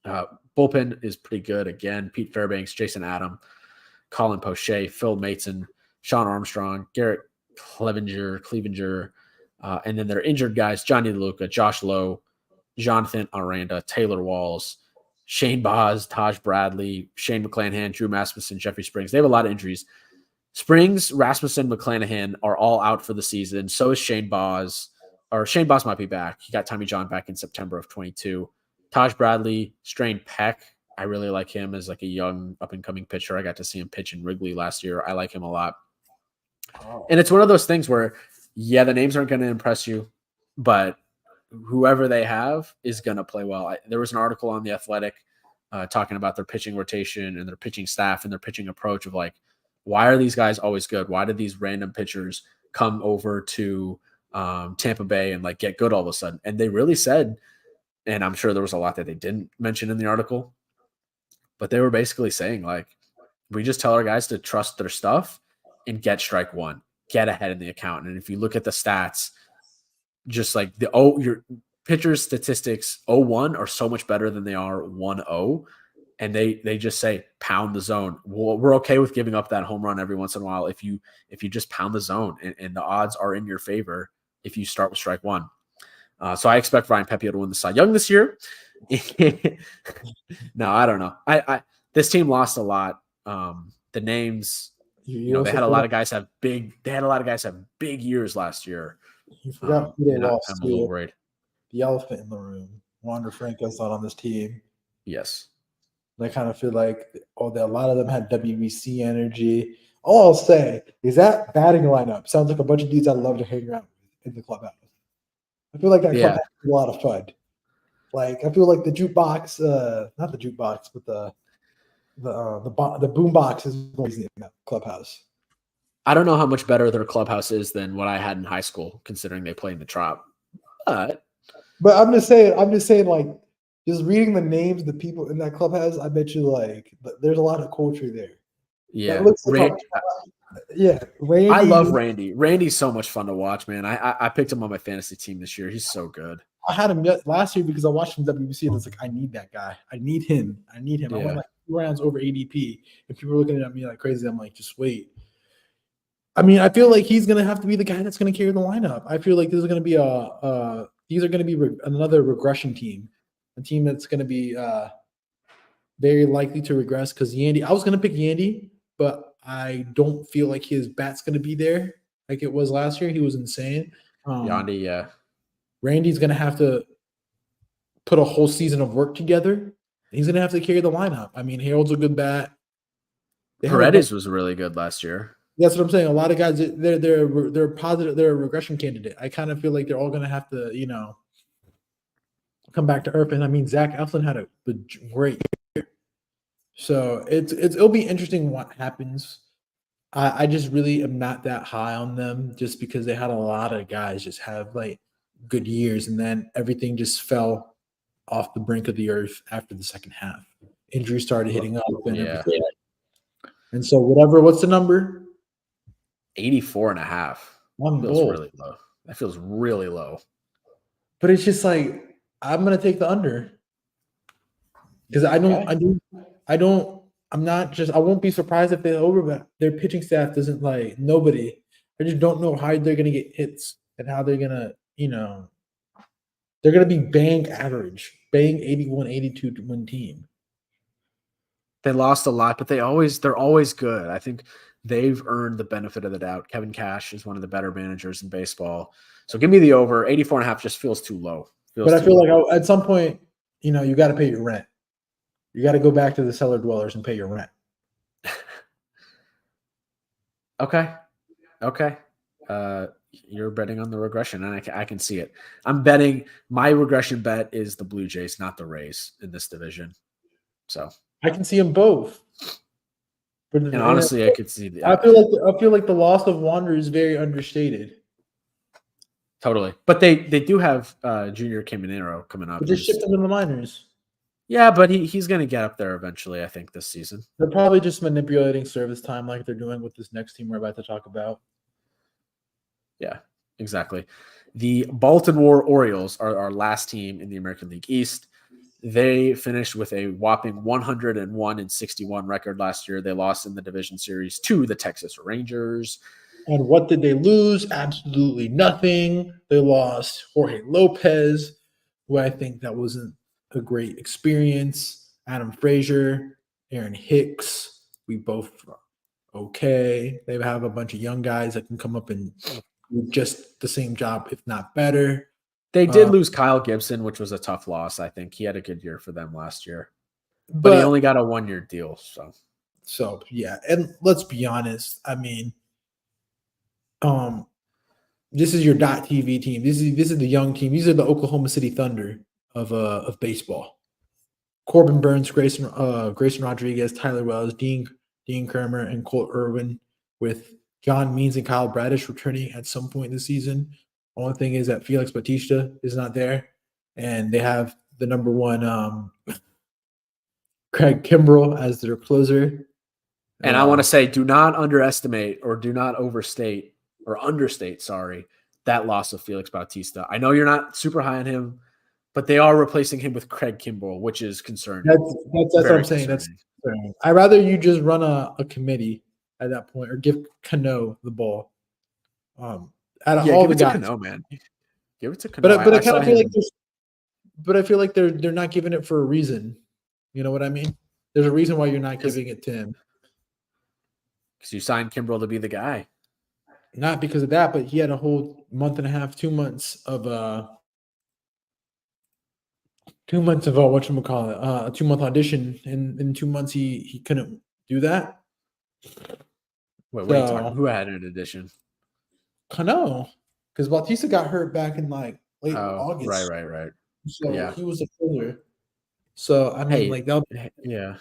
Bullpen is pretty good. Again, Pete Fairbanks, Jason Adam, Colin Poche, Phil Mason, Sean Armstrong, Garrett Clevenger, and then their injured guys, Johnny DeLuca, Josh Lowe, Jonathan Aranda, Taylor Walls, Shane Boz, Taj Bradley, Shane McClanahan, Drew Rasmussen, Jeffrey Springs. They have a lot of injuries. Springs, Rasmussen, McClanahan are all out for the season. So is Shane Boz. Or Shane Boz might be back. He got Tommy John back in September of 22. Taj Bradley, strained pec. I really like him as like a young up-and-coming pitcher. I got to see him pitch in Wrigley last year. I like him a lot. Oh. And it's one of those things where, yeah, the names aren't going to impress you, but whoever they have is going to play well. There was an article on The Athletic talking about their pitching rotation and their pitching staff and their pitching approach of like, why are these guys always good? Why did these random pitchers come over to Tampa Bay and like get good all of a sudden? And they really said, and I'm sure there was a lot that they didn't mention in the article, but they were basically saying like, we just tell our guys to trust their stuff and get strike one, get ahead in the account. And if you look at the stats, just like your pitchers statistics 0-1 are so much better than they are 1-0. And they just say pound the zone. We're okay with giving up that home run every once in a while if you just pound the zone, and the odds are in your favor if you start with strike one. So I expect Ryan Pepio to win the Cy Young this year. No, I don't know. This team lost a lot. The names, they had a lot of guys have big. They had a lot of guys have big years last year. You forgot who they lost. I'm a little worried. The elephant in the room. Wander Franco's not on this team. Yes. I kind of feel like a lot of them had WBC energy. All I'll say is that batting lineup sounds like a bunch of dudes I'd love to hang around with in the clubhouse. I feel like that clubhouse is a lot of fun. Like I feel like the jukebox, not the jukebox, but the boom box is always in that clubhouse. I don't know how much better their clubhouse is than what I had in high school, considering they play in the Trop. But I'm just saying, like, just reading the names of the people in that clubhouse, I bet you like there's a lot of culture there. Yeah, Randy, I love Randy. Randy's so much fun to watch, man. I picked him on my fantasy team this year. He's so good. I had him last year because I watched him WBC and it's like, I need that guy. I need him. Yeah. I went like 2 rounds over ADP, and people were looking at me like crazy. I'm like, just wait. I mean, I feel like he's gonna have to be the guy that's gonna carry the lineup. I feel like this is gonna be another regression team. A team that's going to be very likely to regress because Yandy. I was going to pick Yandy, but I don't feel like his bat's going to be there like it was last year. He was insane. Yandy, yeah. Randy's going to have to put a whole season of work together. He's going to have to carry the lineup. I mean, Harold's a good bat. Paredes was really good last year. That's what I'm saying. A lot of guys, they're positive. They're a regression candidate. I kind of feel like they're all going to have to, come back to earth. And I mean, Zach Eflin had a great year. So it'll be interesting what happens. I just really am not that high on them just because they had a lot of guys just have like good years and then everything just fell off the brink of the earth after the second half. Injuries started hitting up and everything. And so what's the number? 84.5. That feels really low. That feels really low. But it's just like, I'm gonna take the under because I won't be surprised if they're over, but their pitching staff doesn't like nobody. I just don't know how they're gonna get hits and how they're gonna, they're gonna be bang average, bang 81, 82 to win team. They lost a lot, but they're always good. I think they've earned the benefit of the doubt. Kevin Cash is one of the better managers in baseball. So give me the over. 84.5 just feels too low. But I feel like at some point, you got to pay your rent. You got to go back to the cellar dwellers and pay your rent. Okay. Okay. You're betting on the regression, and I can see it. I'm betting my regression bet is the Blue Jays, not the Rays in this division. So I can see them both. and honestly, I could see I feel like the loss of Wander is very understated. Totally, but they do have Junior Caminero coming up. But just shipped him to the minors. Yeah, but he's going to get up there eventually, I think, this season. They're probably just manipulating service time like they're doing with this next team we're about to talk about. Yeah, exactly. The Baltimore Orioles are our last team in the American League East. They finished with a whopping 101-61 record last year. They lost in the division series to the Texas Rangers. And what did they lose? Absolutely nothing. They lost Jorge Lopez, who I think that wasn't a great experience. Adam Frazier, Aaron Hicks, we both okay. They have a bunch of young guys that can come up and do just the same job, if not better. They did lose Kyle Gibson, which was a tough loss. I think he had a good year for them last year, but he only got a 1-year deal. So yeah, and let's be honest. I mean, this is your .TV team. This is the young team. These are the Oklahoma City Thunder of baseball. Corbin Burns, Grayson Rodriguez, Tyler Wells, Dean Kermer, and Colt Irwin, with John Means and Kyle Bradish returning at some point this season. Only thing is that Felix Bautista is not there, and they have the number one Craig Kimbrell as their closer. And I want to say, do not underestimate or do not overstate or understate, that loss of Felix Bautista. I know you're not super high on him, but they are replacing him with Craig Kimbrell, which is concerning. That's what I'm saying. That's concerning. I'd rather you just run a committee at that point, or give Cano the ball. Out of all the guys, Cano, man. Give it to Cano. But I kind of feel like I feel like they're not giving it for a reason. You know what I mean? There's a reason why you're not giving it to him. Because you signed Kimbrell to be the guy. Not because of that, but he had a whole month and a half, 2 months of a 2-month audition, and in 2 months he couldn't do that. Wait, what are you talking? Who had an audition? Cano, because Bautista got hurt back in like late August. Right. So he was a filler. So I mean, yeah.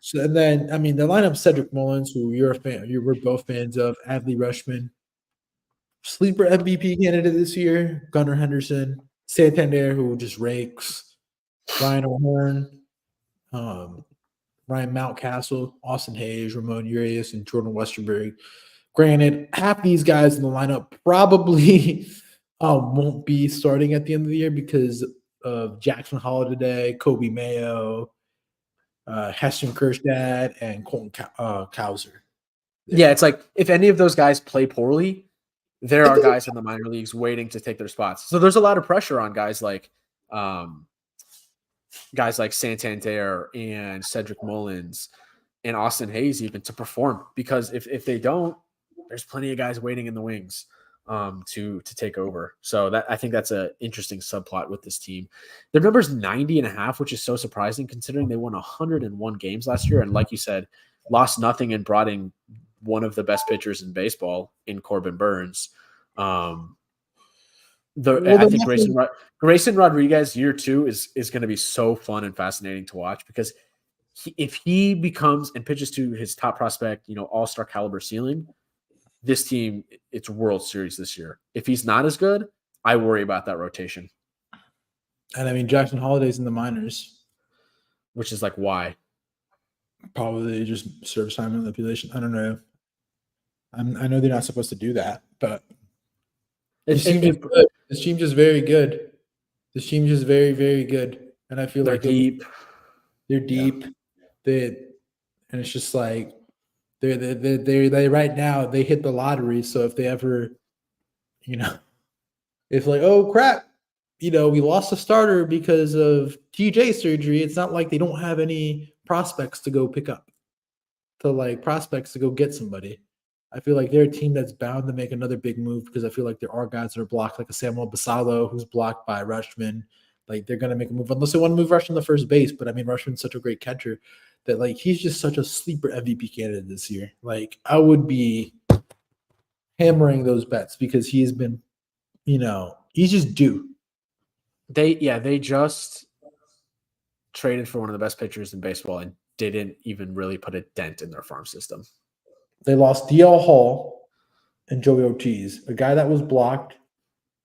So and then the lineup: Cedric Mullins, who you're a fan, we're both fans of. Adley Rutschman, sleeper MVP candidate this year. Gunnar Henderson, Santander, who just rakes. Ryan O'Hearn, Ryan Mountcastle, Austin Hayes, Ramon Urias, and Jordan Westerberg. Granted, half these guys in the lineup probably won't be starting at the end of the year because of Jackson Holliday, Kobe Mayo, Heston Kjerstad, and Colton Cowser. Yeah, it's like if any of those guys play poorly, there are guys in the minor leagues waiting to take their spots. So there's a lot of pressure on guys like Santander and Cedric Mullins and Austin Hayes even to perform, because if they don't, there's plenty of guys waiting in the wings to take over. So I think that's an interesting subplot with this team. Their number's 90.5, which is so surprising considering they won 101 games last year. And like you said, lost nothing and brought in one of the best pitchers in baseball in Corbin Burns. I think Grayson Rodriguez year 2 is going to be so fun and fascinating to watch, because if he becomes and pitches to his top prospect, all-star caliber ceiling, this team, it's World Series this year. If he's not as good, I worry about that rotation. And Jackson Holliday's in the minors, which is like why? Probably just service time manipulation. I don't know. I know they're not supposed to do that, but this team is good. This team is very good. This team is very, very good, and I feel they're like deep. They're deep. Yeah. And it's just like they right now they hit the lottery. So if they ever, if like, oh crap, we lost a starter because of TJ surgery, it's not like they don't have any prospects to go pick up, prospects to go get somebody. I feel like they're a team that's bound to make another big move, because I feel like there are guys that are blocked, like a Samuel Basallo who's blocked by Rutschman. Like they're gonna make a move unless they want to move Rutschman to first base. But Rutschman's such a great catcher that he's just such a sleeper MVP candidate this year. I would be hammering those bets because he's been, he's just due. They just traded for one of the best pitchers in baseball and didn't even really put a dent in their farm system. They lost DL Hall and Joey Ortiz, a guy that was blocked,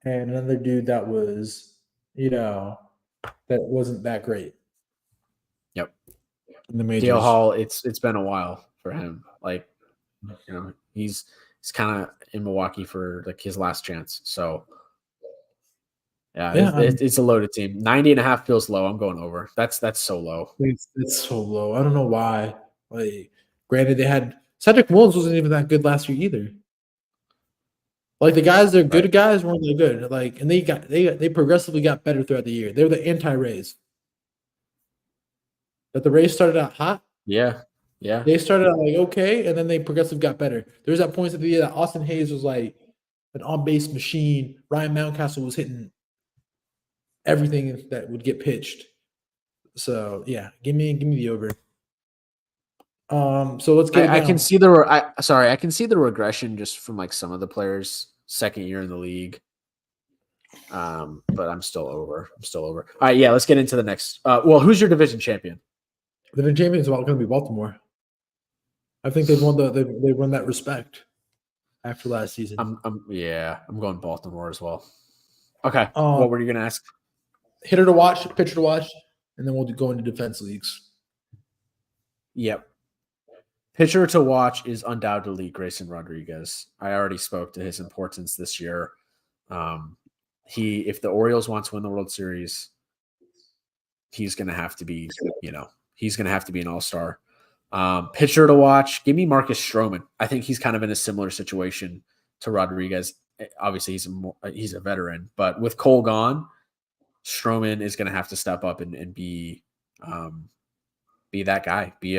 and another dude that was, that wasn't that great. Yep. In the majors. DL Hall, it's been a while for him. Like, he's kind of in Milwaukee for like his last chance. So it's a loaded team. 90.5 feels low. I'm going over. That's so low. It's so low. I don't know why. Like, granted, they had Cedric Mullins wasn't even that good last year either. Like, the guys, they're good guys, weren't they good? Like, and they progressively got better throughout the year. They were the anti-Rays. But the Rays started out hot. Yeah. They started out like okay, and then they progressively got better. There's that point of the year that Austin Hayes was like an on-base machine. Ryan Mountcastle was hitting everything that would get pitched. So yeah, give me the over. So let's get. I can see the regression just from like some of the players' second year in the league. But I'm still over. All right, yeah, let's get into the next. Well, who's your division champion? The division champion is going to be Baltimore. I think they've won they've won that respect after last season. I'm going Baltimore as well. Okay, what were you going to ask? Hitter to watch, pitcher to watch, and then we'll go into defense leagues. Yep. Pitcher to watch is undoubtedly Grayson Rodriguez. I already spoke to his importance this year. If the Orioles want to win the World Series, he's going to have to be, he's going to have to be an all-star. Pitcher to watch, give me Marcus Stroman. I think he's kind of in a similar situation to Rodriguez. Obviously, he's a veteran, but with Cole gone, Stroman is going to have to step up and be that guy, be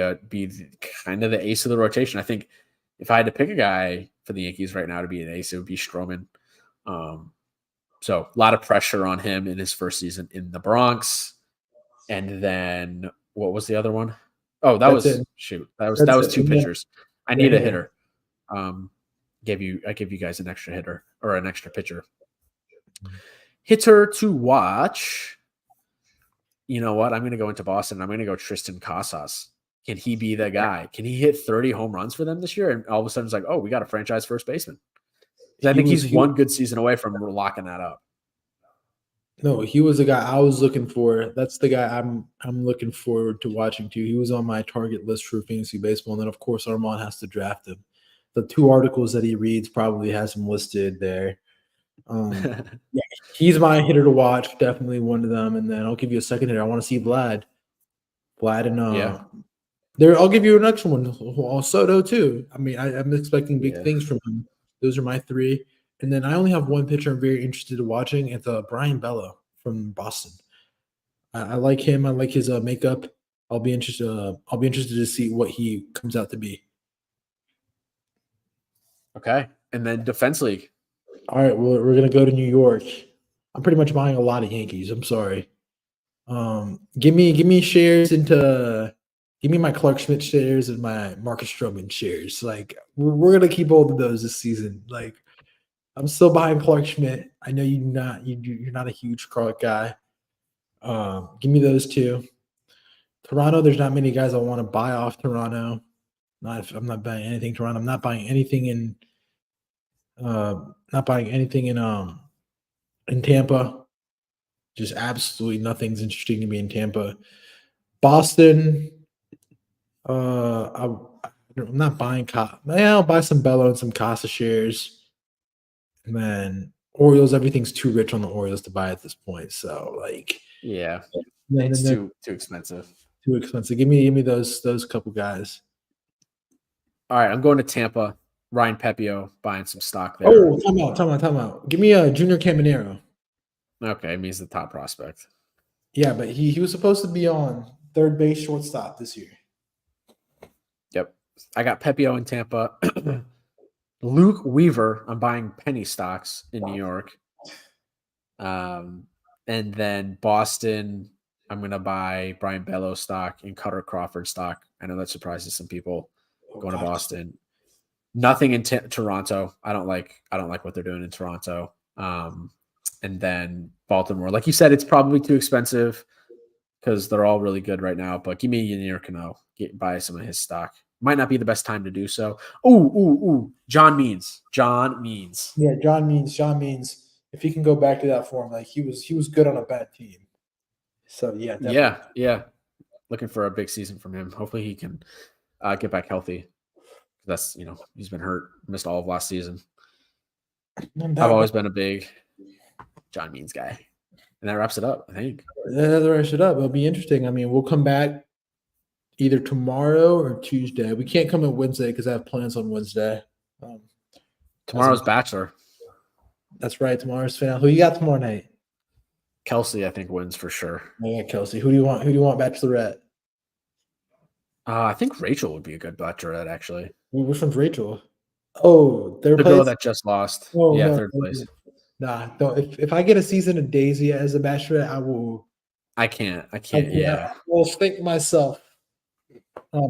kind of the ace of the rotation. I think if I had to pick a guy for the Yankees right now to be an ace, it would be Stroman. So a lot of pressure on him in his first season in the Bronx. And then what was the other one? Oh, that was two pitchers. I need a hitter. I give you guys an extra hitter or an extra pitcher. Hitter to watch. You know what? I'm going to go into Boston. I'm going to go Tristan Casas. Can he be the guy? Can he hit 30 home runs for them this year? And all of a sudden it's like, oh, we got a franchise first baseman. I think he's one good season away from locking that up. No, he was the guy I was looking for. That's the guy I'm looking forward to watching too. He was on my target list for fantasy baseball, and then of course Armand has to draft him. The 2 articles that he reads probably has him listed there. Yeah, he's my hitter to watch, definitely one of them. And then I'll give you a second hitter. I want to see Vlad and there. I'll give you an extra one. Soto too. I mean, I'm expecting big things from him. Those are my 3. And then I only have one pitcher I'm very interested in watching. It's Brian Bello from Boston. I like him. I like his makeup. I'll be interested to see what he comes out to be. Okay, and then defense league. All right, well, we're gonna go to New York. I'm pretty much buying a lot of Yankees. I'm sorry. Give me shares into. Give me my Clark Schmidt shares and my Marcus Stroman shares. Like we're gonna keep both of those this season. Like I'm still buying Clark Schmidt. I know you're not a huge Clark guy. Give me those 2. Toronto, there's not many guys I want to buy off Toronto. I'm not buying anything Toronto. I'm not buying anything in Tampa. Just absolutely nothing's interesting to me in Tampa. Boston, I'm not buying. I'll buy some Bello and some Casa shares. And then Orioles, everything's too rich on the Orioles to buy at this point. So it's too expensive. Too expensive. Give me those couple guys. All right, I'm going to Tampa. Ryan Pepio buying some stock there. Oh, time out. Give me a Junior Caminero. Okay, I mean he's the top prospect. Yeah, but he was supposed to be on third base shortstop this year. Yep. I got Pepio in Tampa. Luke Weaver, I'm buying penny stocks in New York. And then Boston, I'm going to buy Brian Bello stock and Cutter Crawford stock. I know that surprises some people going to Boston. Nothing in Toronto. I don't like what they're doing in Toronto. And then Baltimore. Like you said, it's probably too expensive because they're all really good right now. But give me Yennier Cano. Buy some of his stock. Might not be the best time to do so. Ooh. John Means. Yeah, John Means. If he can go back to that form, like he was good on a bad team. So yeah, definitely. Yeah. Looking for a big season from him. Hopefully he can get back healthy. That's he's been hurt, missed all of last season. I've always been a big John Means guy. And that wraps it up, I think. That wraps it up. It'll be interesting. I mean, we'll come back either tomorrow or Tuesday. We can't come on Wednesday because I have plans on Wednesday. Tomorrow's Bachelor. That's right. Tomorrow's finale. Who you got tomorrow night? Kelsey, I think, wins for sure. I got Kelsey. Who do you want Bachelorette? I think Rachel would be a good Bachelorette, actually. Which one's Rachel? Oh, third place. The girl that just lost. Oh, yeah, no, third place. Nah, don't. If I get a season of Daisy as a Bachelorette, I will. I can't. Yeah. I will think myself.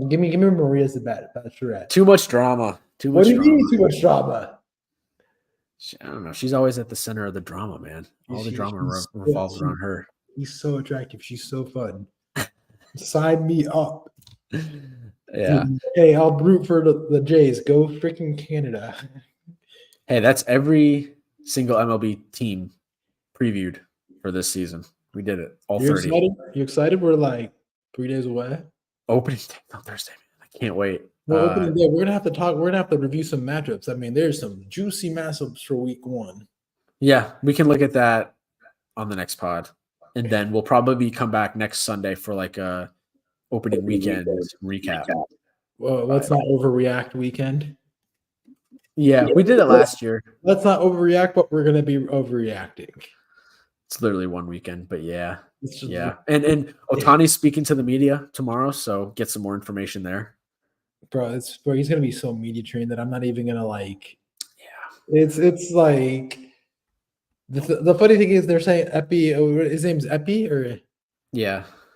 Give me Maria as the Bachelorette. Too much drama. What do you mean too much drama? I don't know. She's always at the center of the drama, man. All the drama revolves around her. She's so attractive. She's so fun. Sign me up. Yeah. Hey, I'll root for the Jays. Go freaking Canada. Hey, that's every single MLB team previewed for this season. We did it. All 30. You excited? We're like 3 days away. Opening day on Thursday, man. I can't wait. Well, opening day, we're gonna have to talk. We're gonna have to review some matchups. I mean, there's some juicy matchups for week 1. Yeah, we can look at that on the next pod, and then we'll probably come back next Sunday for like a opening weekend recap. Well, let's not overreact weekend. Yeah, we did it last year. Let's not overreact, but we're gonna be overreacting. It's literally one weekend, but yeah. And Ohtani's speaking to the media tomorrow, so get some more information there. Bro, he's gonna be so media trained that I'm not even gonna like. Yeah, it's like the funny thing is they're saying Epi. His name's Epi, or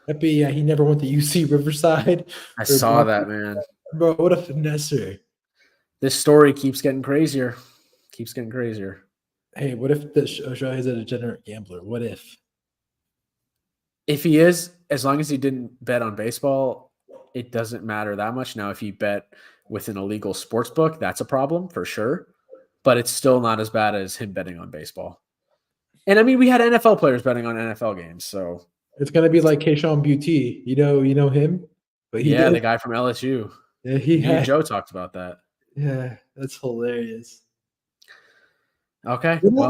Epi. Yeah, he never went to UC Riverside. I saw that, man. Bro, what a finesser! This story keeps getting crazier. Hey, what if the show is a degenerate gambler? What if? If he is, as long as he didn't bet on baseball, it doesn't matter that much. Now, if he bet with an illegal sports book, that's a problem for sure. But it's still not as bad as him betting on baseball. And I mean, we had NFL players betting on NFL games, so it's gonna be like Keyshawn Butte. You know him? But the guy from LSU. Yeah, Joe talked about that. Yeah, that's hilarious. Okay. We're gonna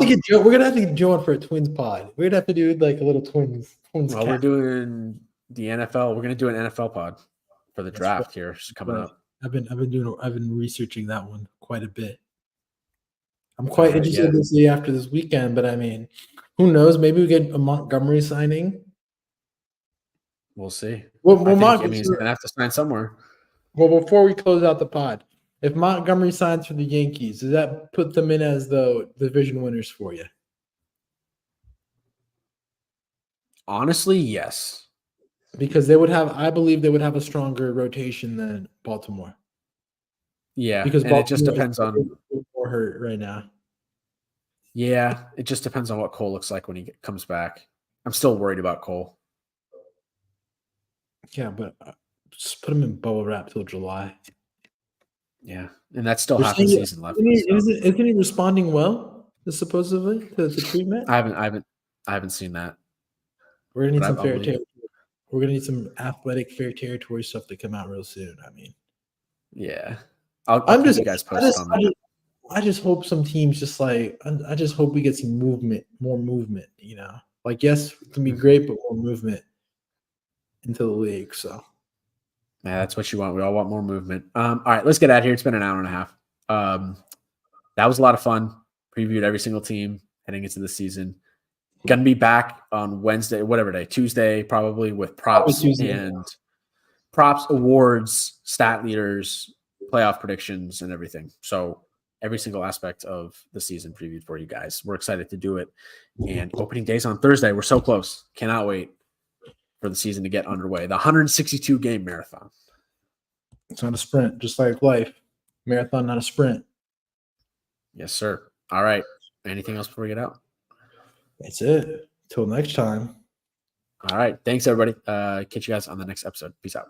have to get Joe on for a Twins pod. We're gonna have to do like a little Twins. Well, we're doing the NFL. We're gonna do an NFL pod for the draft here coming up. I've been researching that one quite a bit. I'm quite interested to see after this weekend, but I mean, who knows? Maybe we get a Montgomery signing. We'll see. Well, he's gonna have to sign somewhere. Well, before we close out the pod, if Montgomery signs for the Yankees, does that put them in as the division winners for you? Honestly, yes. Because I believe they would have a stronger rotation than Baltimore. Yeah, because it just depends on more hurt right now. Yeah, it just depends on what Cole looks like when he comes back. I'm still worried about Cole. Yeah, but just put him in bubble wrap till July. Yeah, and that's still half the season left. Isn't he responding well? Supposedly to the treatment. I haven't seen that. We're gonna need some fair territory. We're gonna need some athletic fair territory stuff to come out real soon. I mean, yeah, I'll keep you guys posted on that. I just hope some teams I just hope we get some more movement. You know, like yes, it can be great, but more movement into the league. So. Yeah, that's what you want. We all want more movement. All right, let's get out of here. It's been an hour and a half. That was a lot of fun. Previewed every single team heading into the season. Gonna be back on Wednesday, whatever day, Tuesday, probably with props and props, awards, stat leaders, playoff predictions, and everything. So every single aspect of the season previewed for you guys. We're excited to do it. And opening days on Thursday. We're so close. Cannot wait for the season to get underway. The 162 game marathon. It's not a sprint, just like life. marathon, not a sprint. Yes, sir. All right. Anything else before we get out? That's it. Till next time. All right. Thanks, everybody. Catch you guys on the next episode. Peace out.